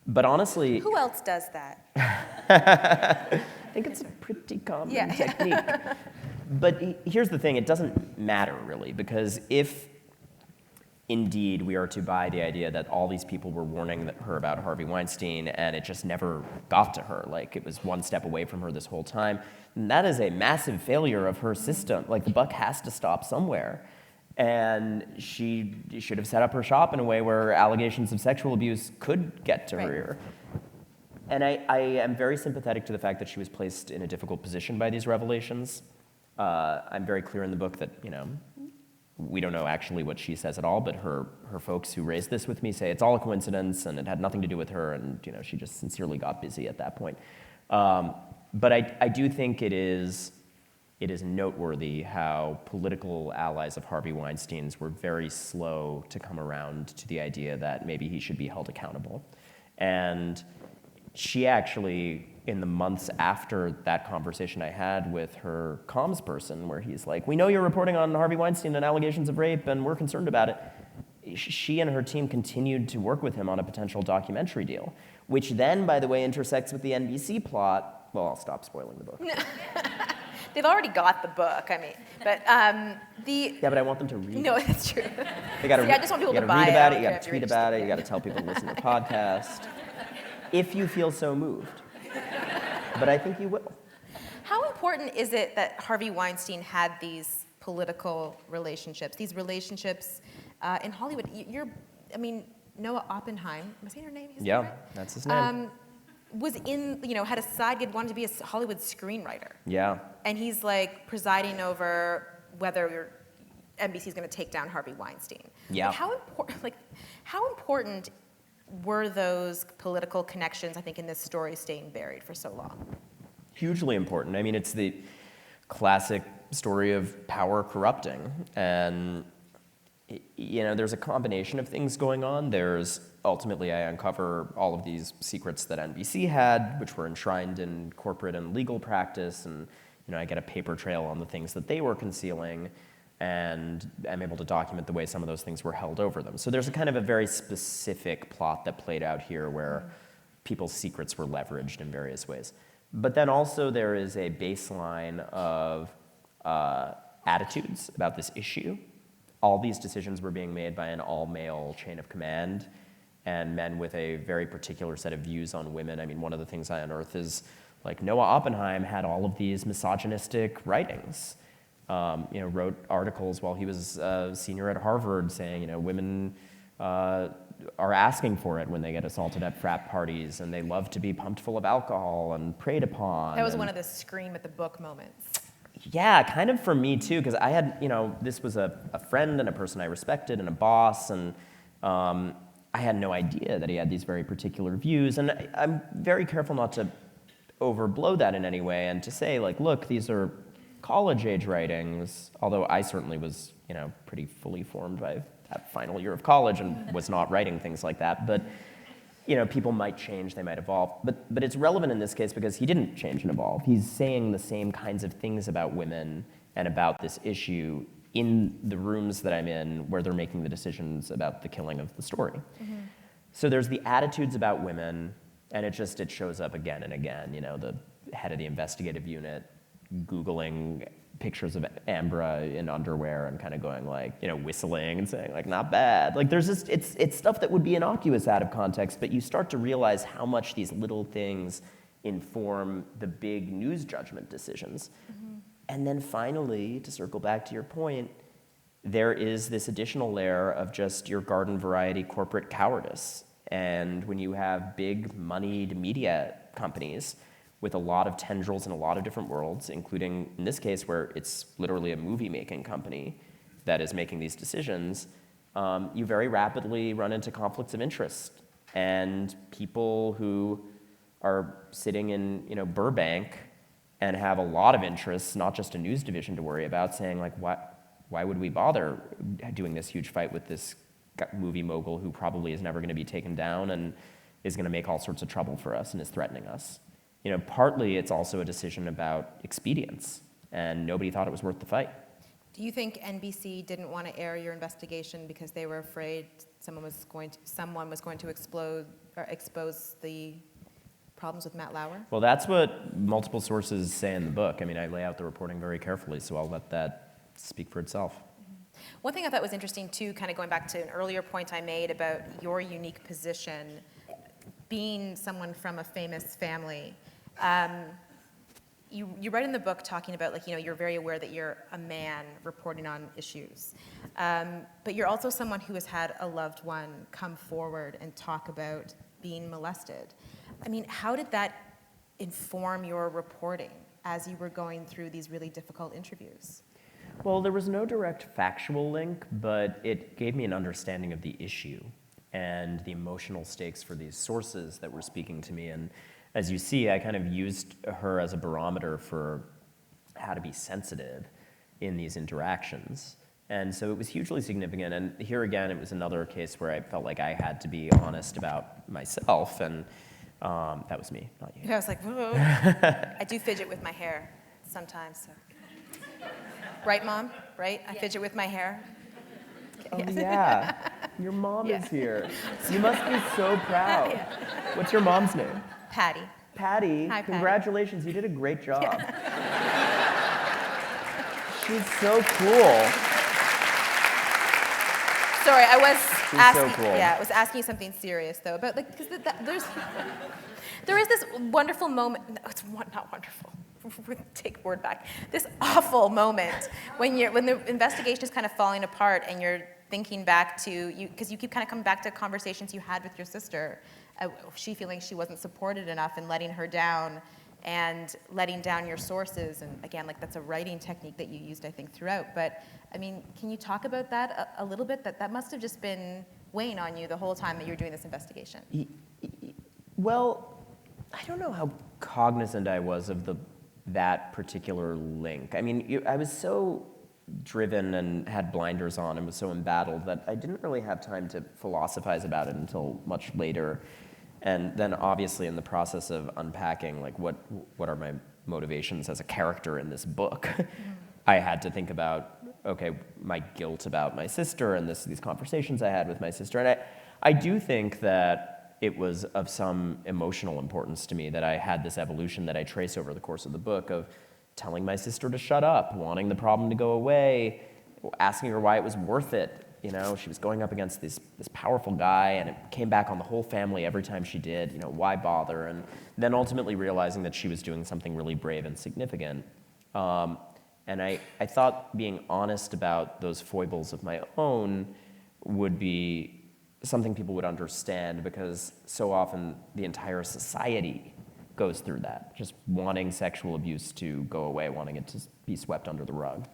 But honestly, Who else does that? I think it's a pretty common technique. But here's the thing, it doesn't matter really, because if indeed we are to buy the idea that all these people were warning her about Harvey Weinstein and it just never got to her, like it was one step away from her this whole time, then that is a massive failure of her system. Like the buck has to stop somewhere. And she should have set up her shop in a way where allegations of sexual abuse could get to her. And I am very sympathetic to the fact that she was placed in a difficult position by these revelations. I'm very clear in the book that, we don't know actually what she says at all, but her folks who raised this with me say it's all a coincidence and it had nothing to do with her, and she just sincerely got busy at that point. But I do think it is noteworthy how political allies of Harvey Weinstein's were very slow to come around to the idea that maybe he should be held accountable. And she actually, in the months after that conversation I had with her comms person, where he's like, we know you're reporting on Harvey Weinstein and allegations of rape, and we're concerned about it, she and her team continued to work with him on a potential documentary deal, which then, by the way, intersects with the NBC plot. Well, I'll stop spoiling the book. They've already got the book, but Yeah, but I want them to read it. No, that's true. They gotta, I just want people to buy read it. about it, you gotta tweet about it, you gotta tell people to listen to the podcast, if you feel so moved. But I think you will. How important is it that Harvey Weinstein had these political relationships, in Hollywood? Noah Oppenheim, am I saying her name? Yeah, that's his name. Was had a side gig, wanted to be a Hollywood screenwriter. Yeah. And he's like presiding over whether NBC's going to take down Harvey Weinstein. Yeah. How important were those political connections, I think, in this story staying buried for so long? Hugely important. It's the classic story of power corrupting. And, there's a combination of things going on. There's, ultimately, I uncover all of these secrets that NBC had, which were enshrined in corporate and legal practice. And, I get a paper trail on the things that they were concealing. And I'm able to document the way some of those things were held over them. So there's a kind of a very specific plot that played out here where people's secrets were leveraged in various ways. But then also there is a baseline of attitudes about this issue. All these decisions were being made by an all-male chain of command and men with a very particular set of views on women. One of the things I unearth is, Noah Oppenheim had all of these misogynistic writings. Wrote articles while he was a senior at Harvard saying, women are asking for it when they get assaulted at frat parties, and they love to be pumped full of alcohol and preyed upon. That was one of the scream at the book moments. Yeah, kind of for me too, because I had, this was a friend and a person I respected and a boss, and I had no idea that he had these very particular views, and I'm very careful not to overblow that in any way and to say, look, these are college-age writings, although I certainly was, pretty fully formed by that final year of college and was not writing things like that. But, people might change, they might evolve. But it's relevant in this case because he didn't change and evolve. He's saying the same kinds of things about women and about this issue in the rooms that I'm in where they're making the decisions about the killing of the story. Mm-hmm. So there's the attitudes about women, and it shows up again and again. The head of the investigative unit Googling pictures of Amber in underwear and kind of going whistling and saying not bad. There's this, it's stuff that would be innocuous out of context, but you start to realize how much these little things inform the big news judgment decisions. Mm-hmm. And then finally, to circle back to your point, there is this additional layer of just your garden variety corporate cowardice. And when you have big moneyed media companies with a lot of tendrils in a lot of different worlds, including in this case where it's literally a movie-making company that is making these decisions, you very rapidly run into conflicts of interest. And people who are sitting in Burbank and have a lot of interests, not just a news division to worry about, saying why would we bother doing this huge fight with this movie mogul who probably is never going to be taken down and is going to make all sorts of trouble for us and is threatening us. Partly it's also a decision about expedience, and nobody thought it was worth the fight. Do you think NBC didn't want to air your investigation because they were afraid someone was going to expose the problems with Matt Lauer? Well, that's what multiple sources say in the book. I mean, I lay out the reporting very carefully, so I'll let that speak for itself. One thing I thought was interesting, too, kind of going back to an earlier point I made about your unique position, being someone from a famous family. You write in the book talking about, like, you're very aware that you're a man reporting on issues. But you're also someone who has had a loved one come forward and talk about being molested. I mean, how did that inform your reporting as you were going through these really difficult interviews? Well, there was no direct factual link, but it gave me an understanding of the issue and the emotional stakes for these sources that were speaking to me. And as you see, I kind of used her as a barometer for how to be sensitive in these interactions. And so it was hugely significant. And here again, it was another case where I felt like I had to be honest about myself. And that was me, not you. Yeah, I was like, whoa. I do fidget with my hair sometimes. So. Right, Mom? Right? I fidget with my hair. Oh, yeah. Your mom is here. You must be so proud. Yeah. What's your mom's name? Patty. Patty, Hi, Patty. Congratulations, you did a great job. Yeah. She's so cool. Sorry, I was asking. So cool. Yeah, I was asking you something serious though, about like because there is this wonderful moment. No, it's not wonderful. Take word back. This awful moment when the investigation is kind of falling apart and you're thinking back to you because you keep kind of coming back to conversations you had with your sister. She feeling she wasn't supported enough and letting her down and letting down your sources. And again, like that's a writing technique that you used, I think, throughout. But I mean, can you talk about that a little bit? That must have just been weighing on you the whole time that you were doing this investigation. Well, I don't know how cognizant I was of that particular link. I mean, I was so driven and had blinders on and was so embattled that I didn't really have time to philosophize about it until much later. And then obviously in the process of unpacking, like what are my motivations as a character in this book, I had to think about, okay, my guilt about my sister and these conversations I had with my sister. And I do think that it was of some emotional importance to me that I had this evolution that I trace over the course of the book of telling my sister to shut up, wanting the problem to go away, asking her why it was worth it. You know, she was going up against this powerful guy, and it came back on the whole family every time she did. You know, why bother? And then ultimately realizing that she was doing something really brave and significant. And I thought being honest about those foibles of my own would be something people would understand, because so often the entire society goes through that, just wanting sexual abuse to go away, wanting it to be swept under the rug.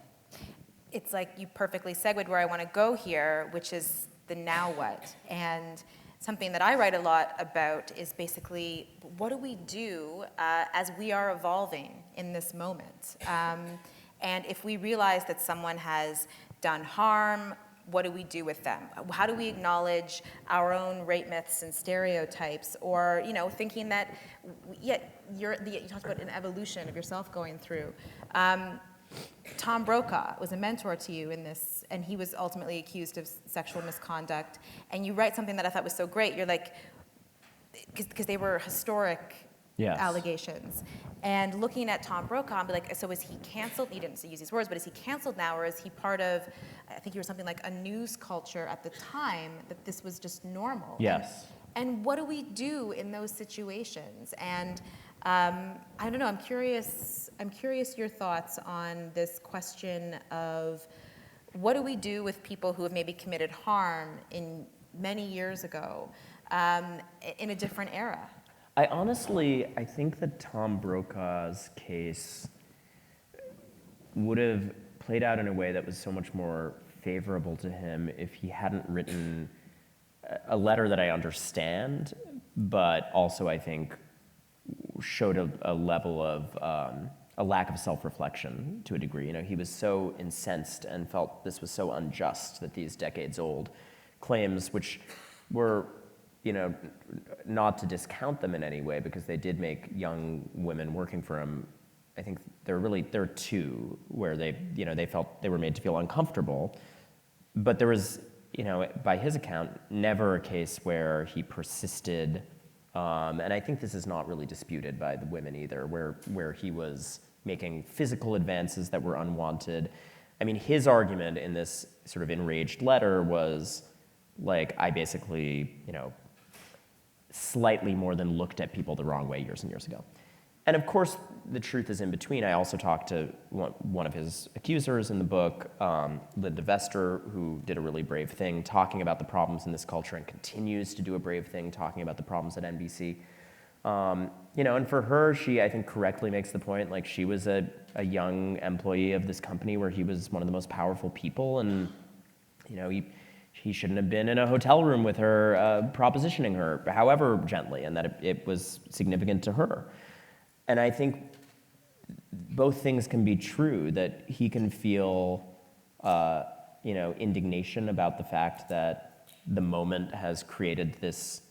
It's like you perfectly segued where I want to go here, which is the now what. And something that I write a lot about is basically what do we do as we are evolving in this moment? And if we realize that someone has done harm, what do we do with them? How do we acknowledge our own rape myths and stereotypes? Or, you know, thinking that, you talked about an evolution of yourself going through. Tom Brokaw was a mentor to you in this, and he was ultimately accused of sexual misconduct. And you write something that I thought was so great. You're like, because they were historic allegations. And looking at Tom Brokaw and be like, so is he canceled? He didn't use these words, but is he canceled now, or is he part of, I think you were something like a news culture at the time that this was just normal? Yes. And what do we do in those situations? And I don't know, I'm curious your thoughts on this question of what do we do with people who have maybe committed harm in many years ago in a different era? I think that Tom Brokaw's case would have played out in a way that was so much more favorable to him if he hadn't written a letter that I understand, but also I think showed a level of a lack of self-reflection to a degree. You know, he was so incensed and felt this was so unjust that these decades-old claims, which were, you know, not to discount them in any way, because they did make young women working for him I think there are two where they felt they were made to feel uncomfortable, but there was, by his account, never a case where he persisted, and I think this is not really disputed by the women either, where he was making physical advances that were unwanted. I mean, his argument in this sort of enraged letter was like, I basically, slightly more than looked at people the wrong way years and years ago. And of course, the truth is in between. I also talked to one of his accusers in the book, Linda Vester, who did a really brave thing talking about the problems in this culture and continues to do a brave thing talking about the problems at NBC. And for her, she, I think, correctly makes the point, like, she was a young employee of this company where he was one of the most powerful people, and, he shouldn't have been in a hotel room with her, propositioning her, however gently, and that it was significant to her. And I think both things can be true, that he can feel, indignation about the fact that the moment has created this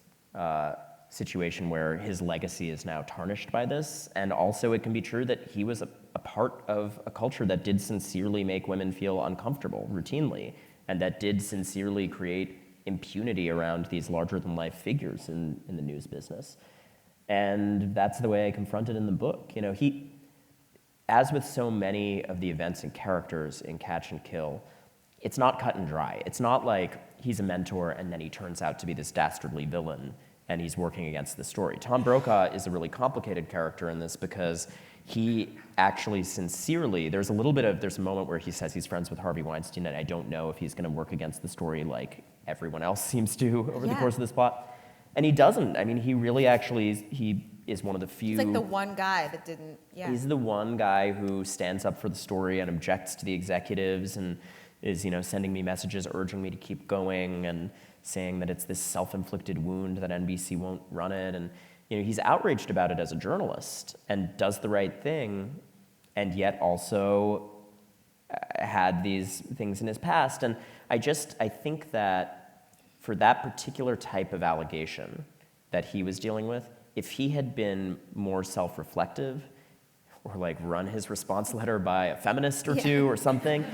situation where his legacy is now tarnished by this. And also it can be true that he was a part of a culture that did sincerely make women feel uncomfortable routinely, and that did sincerely create impunity around these larger-than-life figures in the news business. And that's the way I confront it in the book. He, as with so many of the events and characters in Catch and Kill, it's not cut and dry. It's not like he's a mentor and then he turns out to be this dastardly villain and he's working against the story. Tom Brokaw is a really complicated character in this because he actually sincerely, there's a moment where he says he's friends with Harvey Weinstein, and I don't know if he's going to work against the story like everyone else seems to over the course of this plot. And he doesn't. I mean, he really actually, he is one of the few. He's like the one guy that didn't, He's the one guy who stands up for the story and objects to the executives and is, sending me messages urging me to keep going and saying that it's this self-inflicted wound that NBC won't run it. And, he's outraged about it as a journalist and does the right thing, and yet also had these things in his past. And I think that for that particular type of allegation that he was dealing with, if he had been more self-reflective or like run his response letter by a feminist or two or something.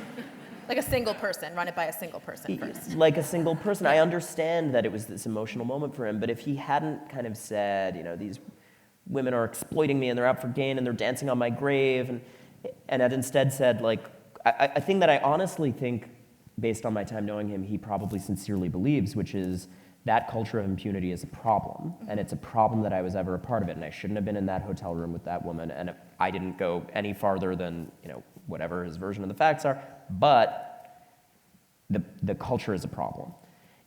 Like a single person, run it by a single person first. Like a single person. I understand that it was this emotional moment for him, but if he hadn't kind of said, these women are exploiting me and they're out for gain and they're dancing on my grave, and had instead said, like, a thing that I honestly think, based on my time knowing him, he probably sincerely believes, which is that culture of impunity is a problem, and it's a problem that I was ever a part of it, and I shouldn't have been in that hotel room with that woman, and I didn't go any farther than, whatever his version of the facts are, but the culture is a problem.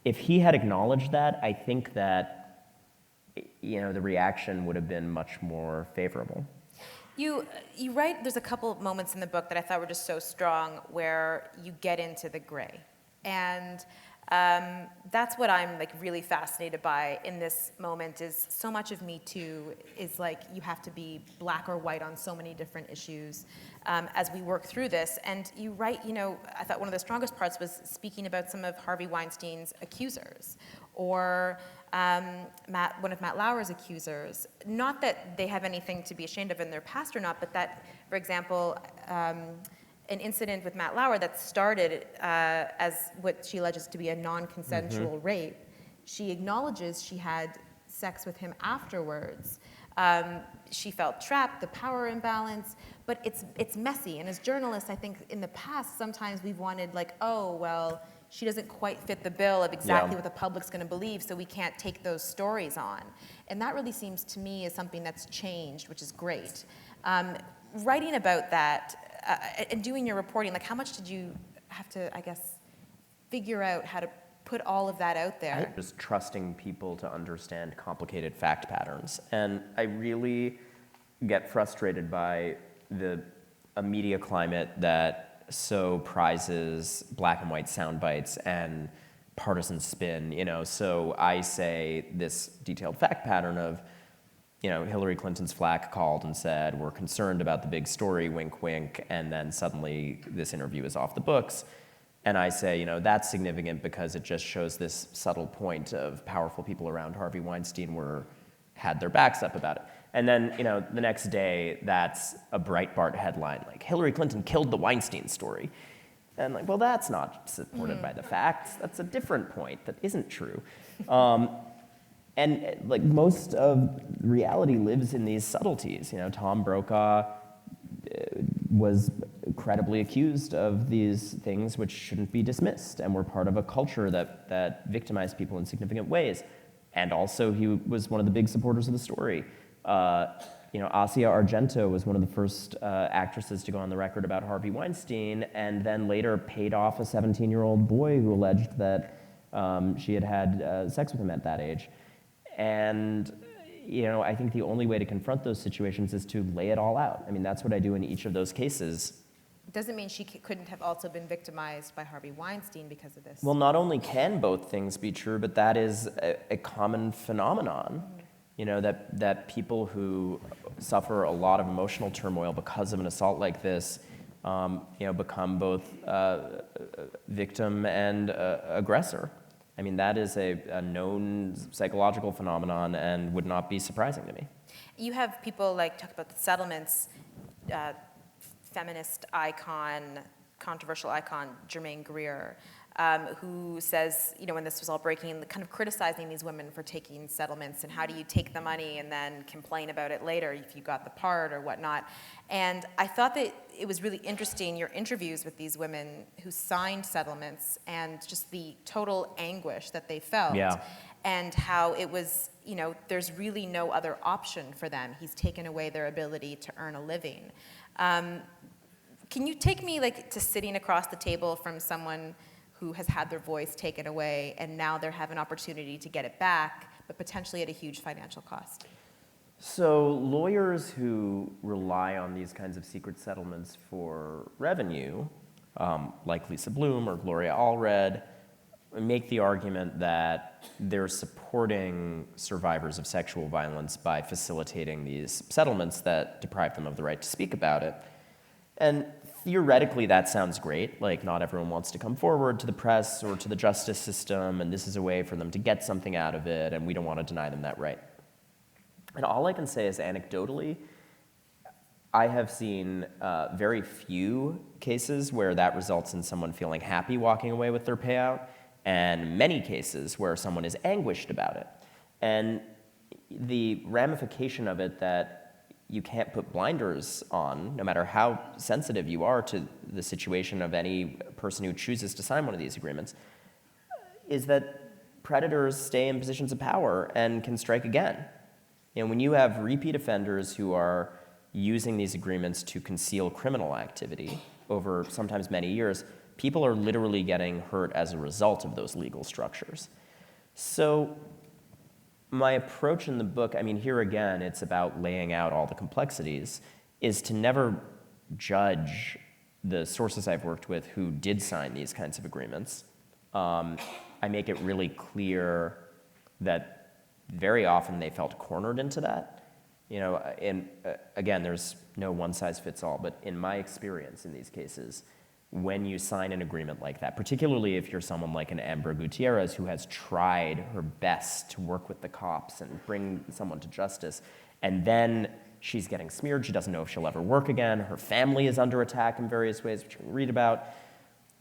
If he had acknowledged that, I think that, the reaction would have been much more favorable. You write, there's a couple of moments in the book that I thought were just so strong where you get into the gray. And that's what I'm really fascinated by in this moment, is so much of MeToo is like you have to be black or white on so many different issues as we work through this. And you write, I thought one of the strongest parts was speaking about some of Harvey Weinstein's accusers, or one of Matt Lauer's accusers. Not that they have anything to be ashamed of in their past or not, but that, for example, an incident with Matt Lauer that started as what she alleges to be a non-consensual rape. She acknowledges she had sex with him afterwards. She felt trapped, the power imbalance, but it's messy. And as journalists, I think in the past, sometimes we've wanted she doesn't quite fit the bill of exactly what the public's going to believe, so we can't take those stories on. And that really seems to me is something that's changed, which is great. Writing about that, and doing your reporting, how much did you have to, figure out how to put all of that out there? Just trusting people to understand complicated fact patterns. And I really get frustrated by a media climate that so prizes black and white sound bites and partisan spin, So I say this detailed fact pattern of, Hillary Clinton's flack called and said, we're concerned about the big story, wink, wink, and then suddenly this interview is off the books. And I say, that's significant because it just shows this subtle point of powerful people around Harvey Weinstein had their backs up about it. And then, the next day, that's a Breitbart headline, like, Hillary Clinton killed the Weinstein story. And well, that's not supported by the facts. That's a different point that isn't true. And most of reality lives in these subtleties. Tom Brokaw was credibly accused of these things which shouldn't be dismissed and were part of a culture that victimized people in significant ways. And also, he was one of the big supporters of the story. Asia Argento was one of the first actresses to go on the record about Harvey Weinstein, and then later paid off a 17-year-old boy who alleged that she had sex with him at that age. And I think the only way to confront those situations is to lay it all out. I mean, that's what I do in each of those cases. It doesn't mean she couldn't have also been victimized by Harvey Weinstein because of this. Well, not only can both things be true, but that is a common phenomenon. That people who suffer a lot of emotional turmoil because of an assault like this, become both victim and aggressor. I mean, that is a known psychological phenomenon and would not be surprising to me. You have people talk about the settlements, feminist icon, controversial icon, Germaine Greer, who says, when this was all breaking, kind of criticizing these women for taking settlements, and how do you take the money and then complain about it later if you got the part or whatnot. And I thought that it was really interesting, your interviews with these women who signed settlements and just the total anguish that they felt. Yeah. And how it was, there's really no other option for them. He's taken away their ability to earn a living. Can you take me to sitting across the table from someone who has had their voice taken away and now they have an opportunity to get it back, but potentially at a huge financial cost? So lawyers who rely on these kinds of secret settlements for revenue, like Lisa Bloom or Gloria Allred, make the argument that they're supporting survivors of sexual violence by facilitating these settlements that deprive them of the right to speak about it. And theoretically, that sounds great. Not everyone wants to come forward to the press or to the justice system, and this is a way for them to get something out of it, and we don't want to deny them that right. And all I can say is, anecdotally, I have seen very few cases where that results in someone feeling happy walking away with their payout, and many cases where someone is anguished about it. And the ramification of it that you can't put blinders on, no matter how sensitive you are to the situation of any person who chooses to sign one of these agreements, is that predators stay in positions of power and can strike again. When you have repeat offenders who are using these agreements to conceal criminal activity over sometimes many years, people are literally getting hurt as a result of those legal structures. So my approach in the book, here again, it's about laying out all the complexities, is to never judge the sources I've worked with who did sign these kinds of agreements. I make it really clear that very often they felt cornered into that. Again, there's no one-size-fits-all, but in my experience in these cases, when you sign an agreement like that, particularly if you're someone like an Amber Gutierrez who has tried her best to work with the cops and bring someone to justice, and then she's getting smeared, she doesn't know if she'll ever work again, her family is under attack in various ways, which you can read about,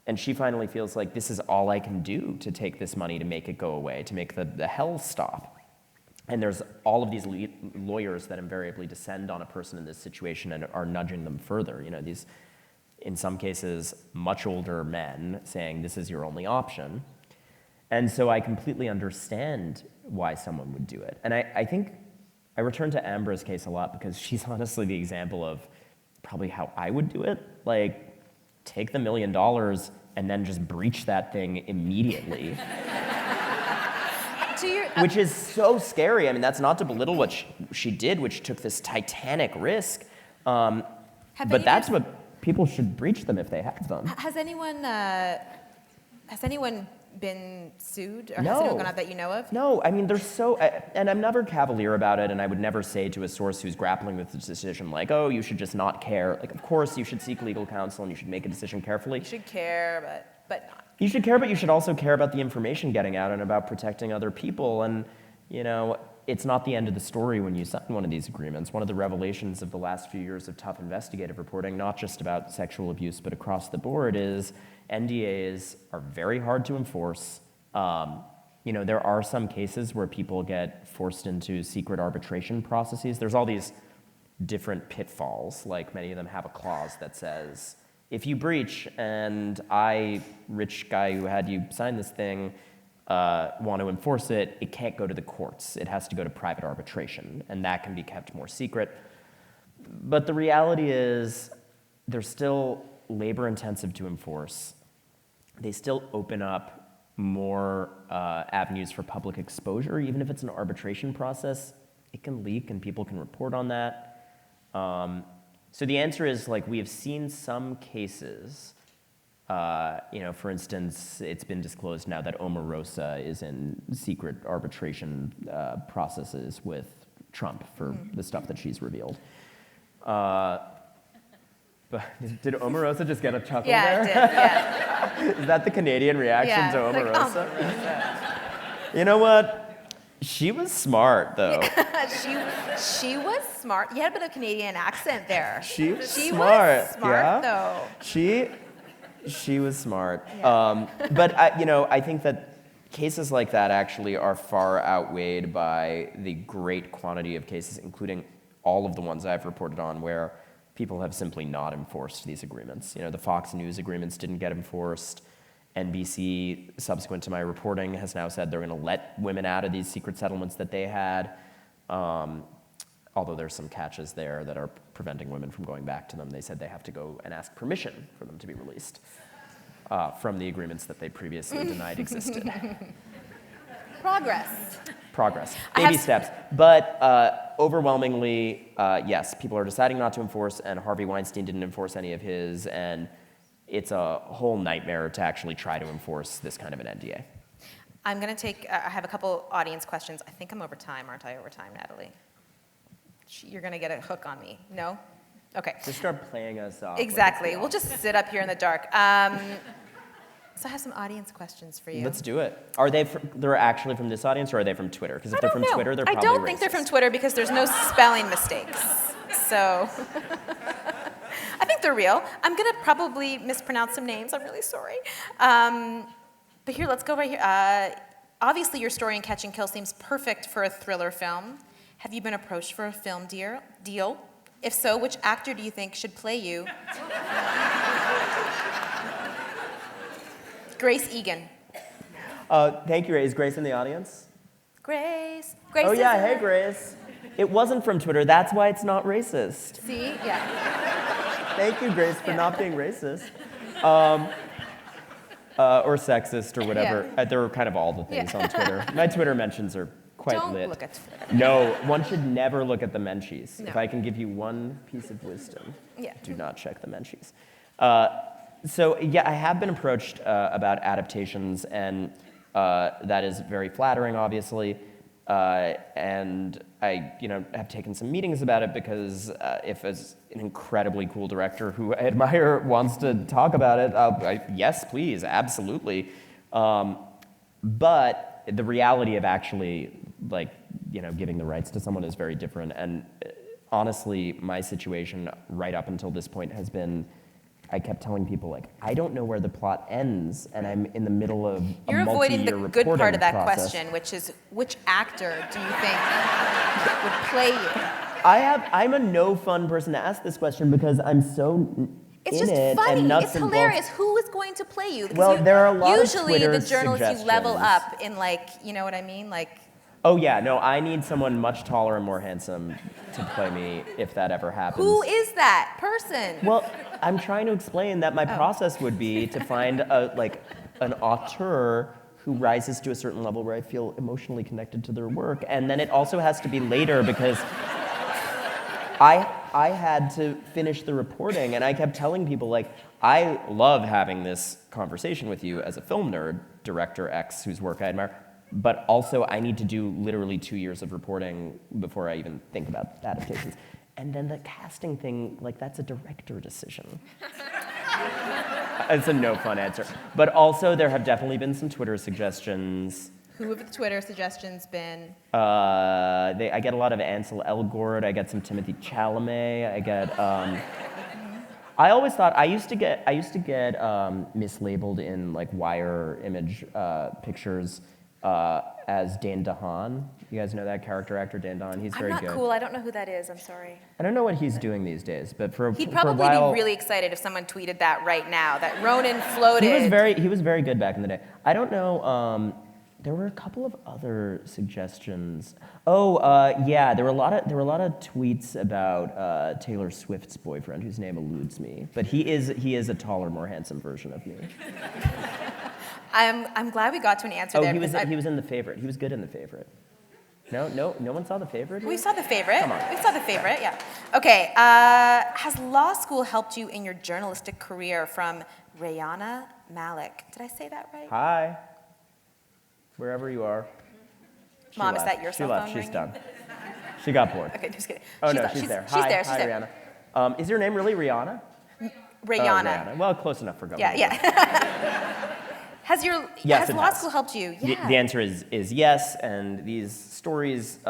and she finally feels like, this is all I can do to take this money to make it go away, to make the hell stop. And there's all of these lawyers that invariably descend on a person in this situation and are nudging them further. These, in some cases, much older men saying, this is your only option. And so I completely understand why someone would do it. And I think I return to Amber's case a lot because she's honestly the example of probably how I would do it. Take the $1 million and then just breach that thing immediately. Which is so scary. That's not to belittle what she did, which took this titanic risk. But that's what people should breach them if they have them. Has anyone been sued, or No. has anyone gone out that you know of? No, they're so, and I'm never cavalier about it, and I would never say to a source who's grappling with this decision, oh, you should just not care. Of course, you should seek legal counsel, and you should make a decision carefully. You should care, but not. You should care, but you should also care about the information getting out and about protecting other people. And, it's not the end of the story when you sign one of these agreements. One of the revelations of the last few years of tough investigative reporting, not just about sexual abuse, but across the board, is NDAs are very hard to enforce. There are some cases where people get forced into secret arbitration processes. There's all these different pitfalls, like many of them have a clause that says, if you breach and I, rich guy who had you sign this thing, want to enforce it, it can't go to the courts. It has to go to private arbitration, and that can be kept more secret. But the reality is they're still labor-intensive to enforce. They still open up more avenues for public exposure. Even if it's an arbitration process, it can leak and people can report on that. So the answer is, we have seen some cases, for instance, it's been disclosed now that Omarosa is in secret arbitration processes with Trump for the stuff that she's revealed. But did Omarosa just get a chuckle there? Yeah, it did, yeah. Is that the Canadian reaction to Omarosa? Omarosa. You know what? She was smart, though. She was smart. You had a bit of Canadian accent there. She was She smart. was smart, though. She was smart. Yeah. But I think that cases like that actually are far outweighed by the great quantity of cases, including all of the ones I've reported on, where people have simply not enforced these agreements. The Fox News agreements didn't get enforced. NBC, subsequent to my reporting, has now said they're going to let women out of these secret settlements that they had, although there's some catches there that are preventing women from going back to them. They said they have to go and ask permission for them to be released from the agreements that they previously denied existed. Progress. Baby steps. But overwhelmingly, yes, people are deciding not to enforce, and Harvey Weinstein didn't enforce any of his, and it's a whole nightmare to actually try to enforce this kind of an NDA. I'm going to I have a couple audience questions. I think I'm over time. Aren't I over time, Natalie? You're going to get a hook on me. No? Okay. Just start playing us off. Exactly. We'll just sit up here in the dark. So I have some audience questions for you. Let's do it. Are they're actually from this audience, or are they from Twitter? Because if they're from Twitter, they're probably I don't think they're from Twitter because there's no spelling mistakes. So I think they're real. I'm going to probably mispronounce some names. I'm really sorry. But here, let's go right here. Obviously, your story in Catch and Kill seems perfect for a thriller film. Have you been approached for a film deal? If so, which actor do you think should play you? Grace Egan. Thank you, Ray. Is Grace in the audience? Grace. Oh, yeah. Hey, Grace. It wasn't from Twitter. That's why it's not racist. See? Yeah. Thank you, Grace, for not being racist. Or sexist or whatever. Yeah. There were kind of all the things on Twitter. My Twitter mentions are quite lit. Don't look at Twitter. No, one should never look at the Menchies. No. If I can give you one piece of wisdom, Yeah. do not check the Menchies. So, yeah, I have been approached about adaptations, and that is very flattering, obviously. And I, have taken some meetings about it because if as an incredibly cool director who I admire wants to talk about it, yes, please, absolutely. But the reality of actually, giving the rights to someone is very different. And honestly, my situation right up until this point has been, I kept telling people, I don't know where the plot ends, and I'm in the middle of a multi-year reporting You're avoiding the good part of that process. question, which is, which actor do you think would play you? I'm a no fun person to ask this question because I'm so It's in just it funny. and nuts It's and bolts. hilarious. Who is going to play you? Well, there are a lot of usually Twitter the journalists you level suggestions. up in you know what I mean? Oh yeah, no, I need someone much taller and more handsome to play me if that ever happens. Who is that person? Well, I'm trying to explain that my process would be to find an auteur who rises to a certain level where I feel emotionally connected to their work, and then it also has to be later because I had to finish the reporting, and I kept telling people, I love having this conversation with you as a film nerd, director X, whose work I admire, but also I need to do literally 2 years of reporting before I even think about adaptations. And then the casting thing, that's a director decision. It's a no fun answer. But also, there have definitely been some Twitter suggestions. Who have the Twitter suggestions been? I get a lot of Ansel Elgort. I get some Timothy Chalamet. I get. I always thought I used to get mislabeled in like wire image pictures as Dane DeHaan. You guys know that character actor Dan DeHaan? He's very good. I'm not cool. I don't know who that is. I'm sorry. I don't know what he's doing these days, but He'd for a probably while, be really excited if someone tweeted that right now. That Ronan floated. he was very good back in the day. I don't know. There were a couple of other suggestions. Yeah, there were a lot of tweets about Taylor Swift's boyfriend, whose name eludes me. But he is a taller, more handsome version of me. I'm glad we got to an answer there. He was in The Favorite. He was good in The Favorite. No one saw The Favorite? We saw The Favorite. Come on. We saw The Favorite, yeah. Okay, has law school helped you in your journalistic career? From Rayana Malik. Did I say that right? Hi. Wherever you are. Mom, is that your cell phone She's ringing? done. She got bored. Okay, just kidding. Oh, no, she's there. She's there. Rihanna. Is your name really Rihanna? Rayana. Well, close enough for government. Yeah. Has law school helped you? Yeah. The answer is yes, and these stories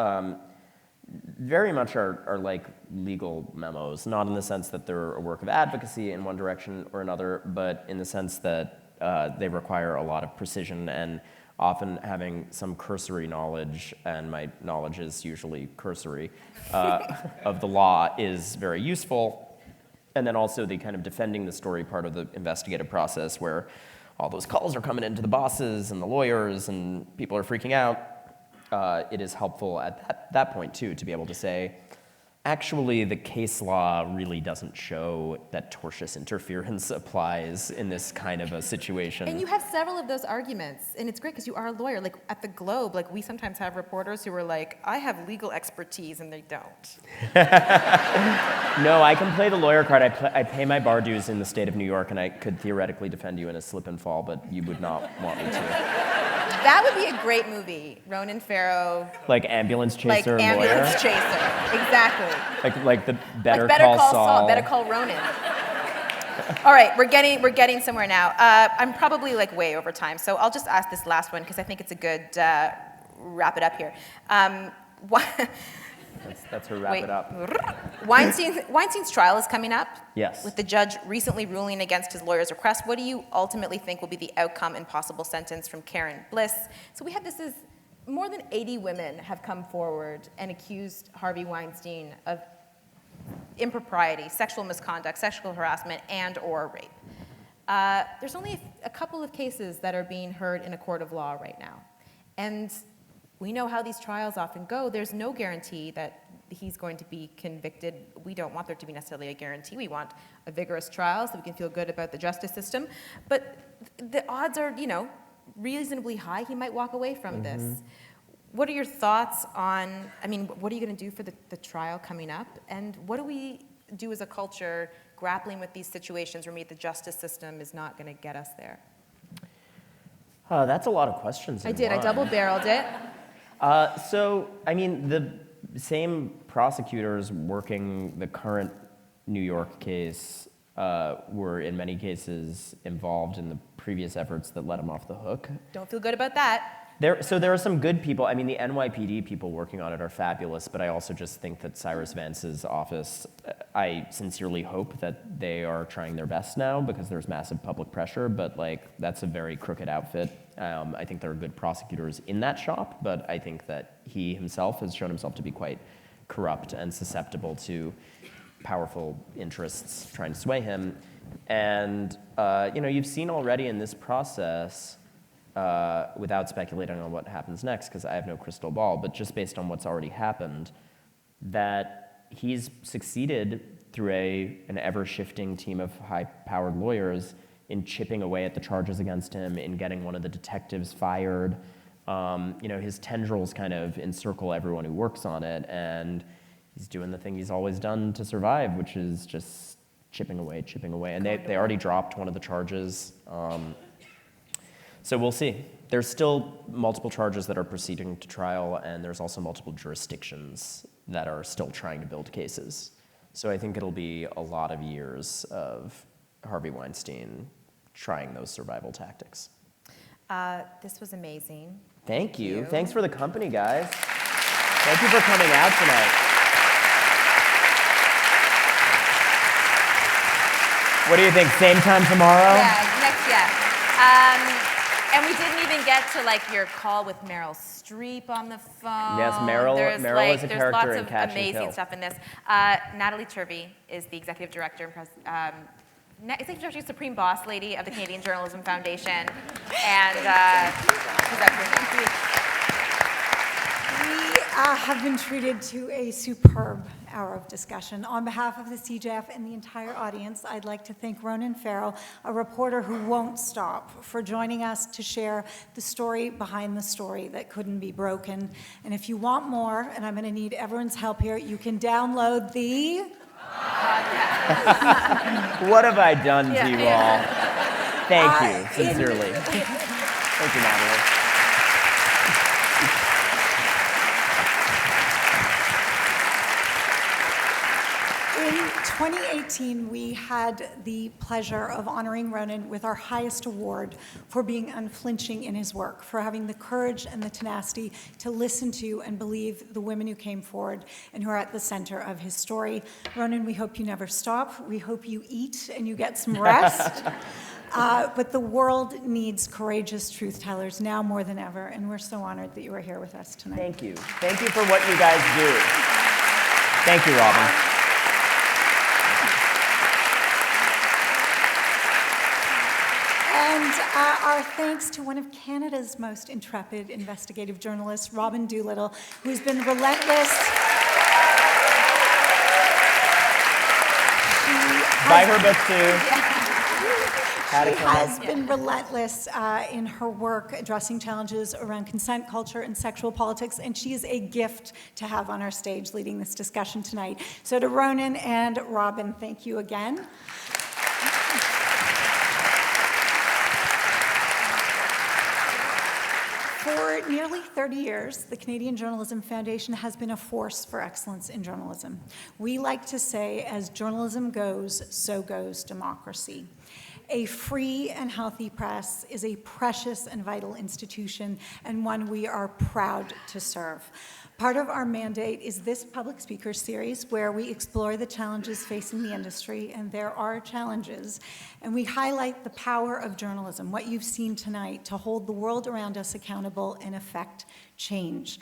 very much are like legal memos, not in the sense that they're a work of advocacy in one direction or another, but in the sense that they require a lot of precision and often having some cursory knowledge, and my knowledge is usually cursory, of the law is very useful. And then also the kind of defending the story part of the investigative process, where all those calls are coming into the bosses and the lawyers and people are freaking out. It is helpful at that point, too, to be able to say, actually, the case law really doesn't show that tortious interference applies in this kind of a situation. And you have several of those arguments, and it's great because you are a lawyer. Like at the Globe, like we sometimes have reporters who are like, I have legal expertise, and they don't. No, I can play the lawyer card. I pay my bar dues in the state of New York, and I could theoretically defend you in a slip and fall, but you would not want me to. That would be a great movie. Ronan Farrow. Like Ambulance Chaser and Ambulance Lawyer? Chaser, exactly. Like the Better Better Call Call Saul. Better Call Ronan. All right, we're getting somewhere now. I'm probably like way over time, so I'll just ask this last one because I think it's a good wrap it up here. That's her wrap it up. Weinstein's trial is coming up. Yes. With the judge recently ruling against his lawyer's request. What do you ultimately think will be the outcome and possible sentence from Karen Bliss? So we have this is more than 80 women have come forward and accused Harvey Weinstein of impropriety, sexual misconduct, sexual harassment, and/or rape. There's only a couple of cases that are being heard in a court of law right now. And we know how these trials often go. There's no guarantee that he's going to be convicted. We don't want there to be necessarily a guarantee. We want a vigorous trial so we can feel good about the justice system. But the odds are, reasonably high he might walk away from this. What are your thoughts on, what are you going to do for the trial coming up? And what do we do as a culture grappling with these situations where maybe the justice system is not going to get us there? That's a lot of questions. I double-barreled it. The same prosecutors working the current New York case were in many cases involved in the previous efforts that let him off the hook. Don't feel good about that. There are some good people. The NYPD people working on it are fabulous, but I also just think that Cyrus Vance's office, I sincerely hope that they are trying their best now because there's massive public pressure, but that's a very crooked outfit. I think there are good prosecutors in that shop, but I think that he himself has shown himself to be quite corrupt and susceptible to powerful interests trying to sway him. And, you've seen already in this process, without speculating on what happens next, because I have no crystal ball, but just based on what's already happened, that he's succeeded through an ever-shifting team of high-powered lawyers in chipping away at the charges against him, in getting one of the detectives fired. His tendrils kind of encircle everyone who works on it, and he's doing the thing he's always done to survive, which is just chipping away. And they already dropped one of the charges. So we'll see. There's still multiple charges that are proceeding to trial, and there's also multiple jurisdictions that are still trying to build cases. So I think it'll be a lot of years of Harvey Weinstein trying those survival tactics. This was amazing. Thank you. Thanks for the company, guys. Thank you for coming out tonight. What do you think? Same time tomorrow? And we didn't even get to like your call with Meryl Streep on the phone. Yes, Meryl is a character in Catch and There's lots of Kill. amazing stuff in this. Natalie Turvey is the executive director and executive director, supreme boss lady of the Canadian Journalism Foundation, and she's up here now. We have been treated to a superb hour of discussion. On behalf of the CJF and the entire audience, I'd like to thank Ronan Farrow, a reporter who won't stop, for joining us to share the story behind the story that couldn't be broken. And if you want more, and I'm going to need everyone's help here, you can download the What have I done to you all? Thank you, sincerely. Thank you, Natalie. In 2018, we had the pleasure of honoring Ronan with our highest award for being unflinching in his work, for having the courage and the tenacity to listen to and believe the women who came forward and who are at the center of his story. Ronan, we hope you never stop. We hope you eat and you get some rest. But the world needs courageous truth tellers now more than ever, and we're so honored that you are here with us tonight. Thank you. Thank you for what you guys do. Thank you, Robyn. And our thanks to one of Canada's most intrepid investigative journalists, Robyn Doolittle, who's been relentless. Buy her book too. She has been relentless in her work addressing challenges around consent culture and sexual politics, and she is a gift to have on our stage leading this discussion tonight. So to Ronan and Robyn, thank you again. For nearly 30 years, the Canadian Journalism Foundation has been a force for excellence in journalism. We like to say, as journalism goes, so goes democracy. A free and healthy press is a precious and vital institution, and one we are proud to serve. Part of our mandate is this public speaker series, where we explore the challenges facing the industry, and there are challenges, and we highlight the power of journalism, what you've seen tonight, to hold the world around us accountable and effect change.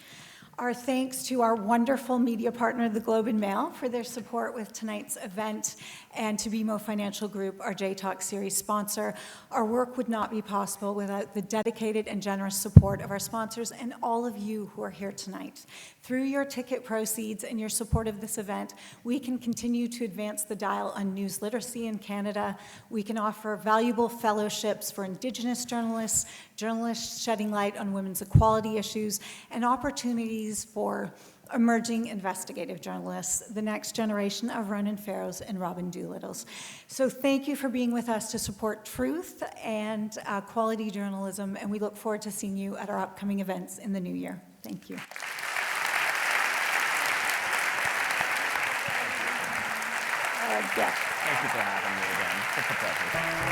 Our thanks to our wonderful media partner, the Globe and Mail, for their support with tonight's event, and to BMO Financial Group, our J-Talk series sponsor. Our work would not be possible without the dedicated and generous support of our sponsors and all of you who are here tonight. Through your ticket proceeds and your support of this event, we can continue to advance the dial on news literacy in Canada. We can offer valuable fellowships for Indigenous journalists, journalists shedding light on women's equality issues, and opportunities for emerging investigative journalists, the next generation of Ronan Farrows and Robyn Doolittles. So thank you for being with us to support truth and quality journalism, and we look forward to seeing you at our upcoming events in the new year. Thank you. Thank you for having me again. It's a pleasure.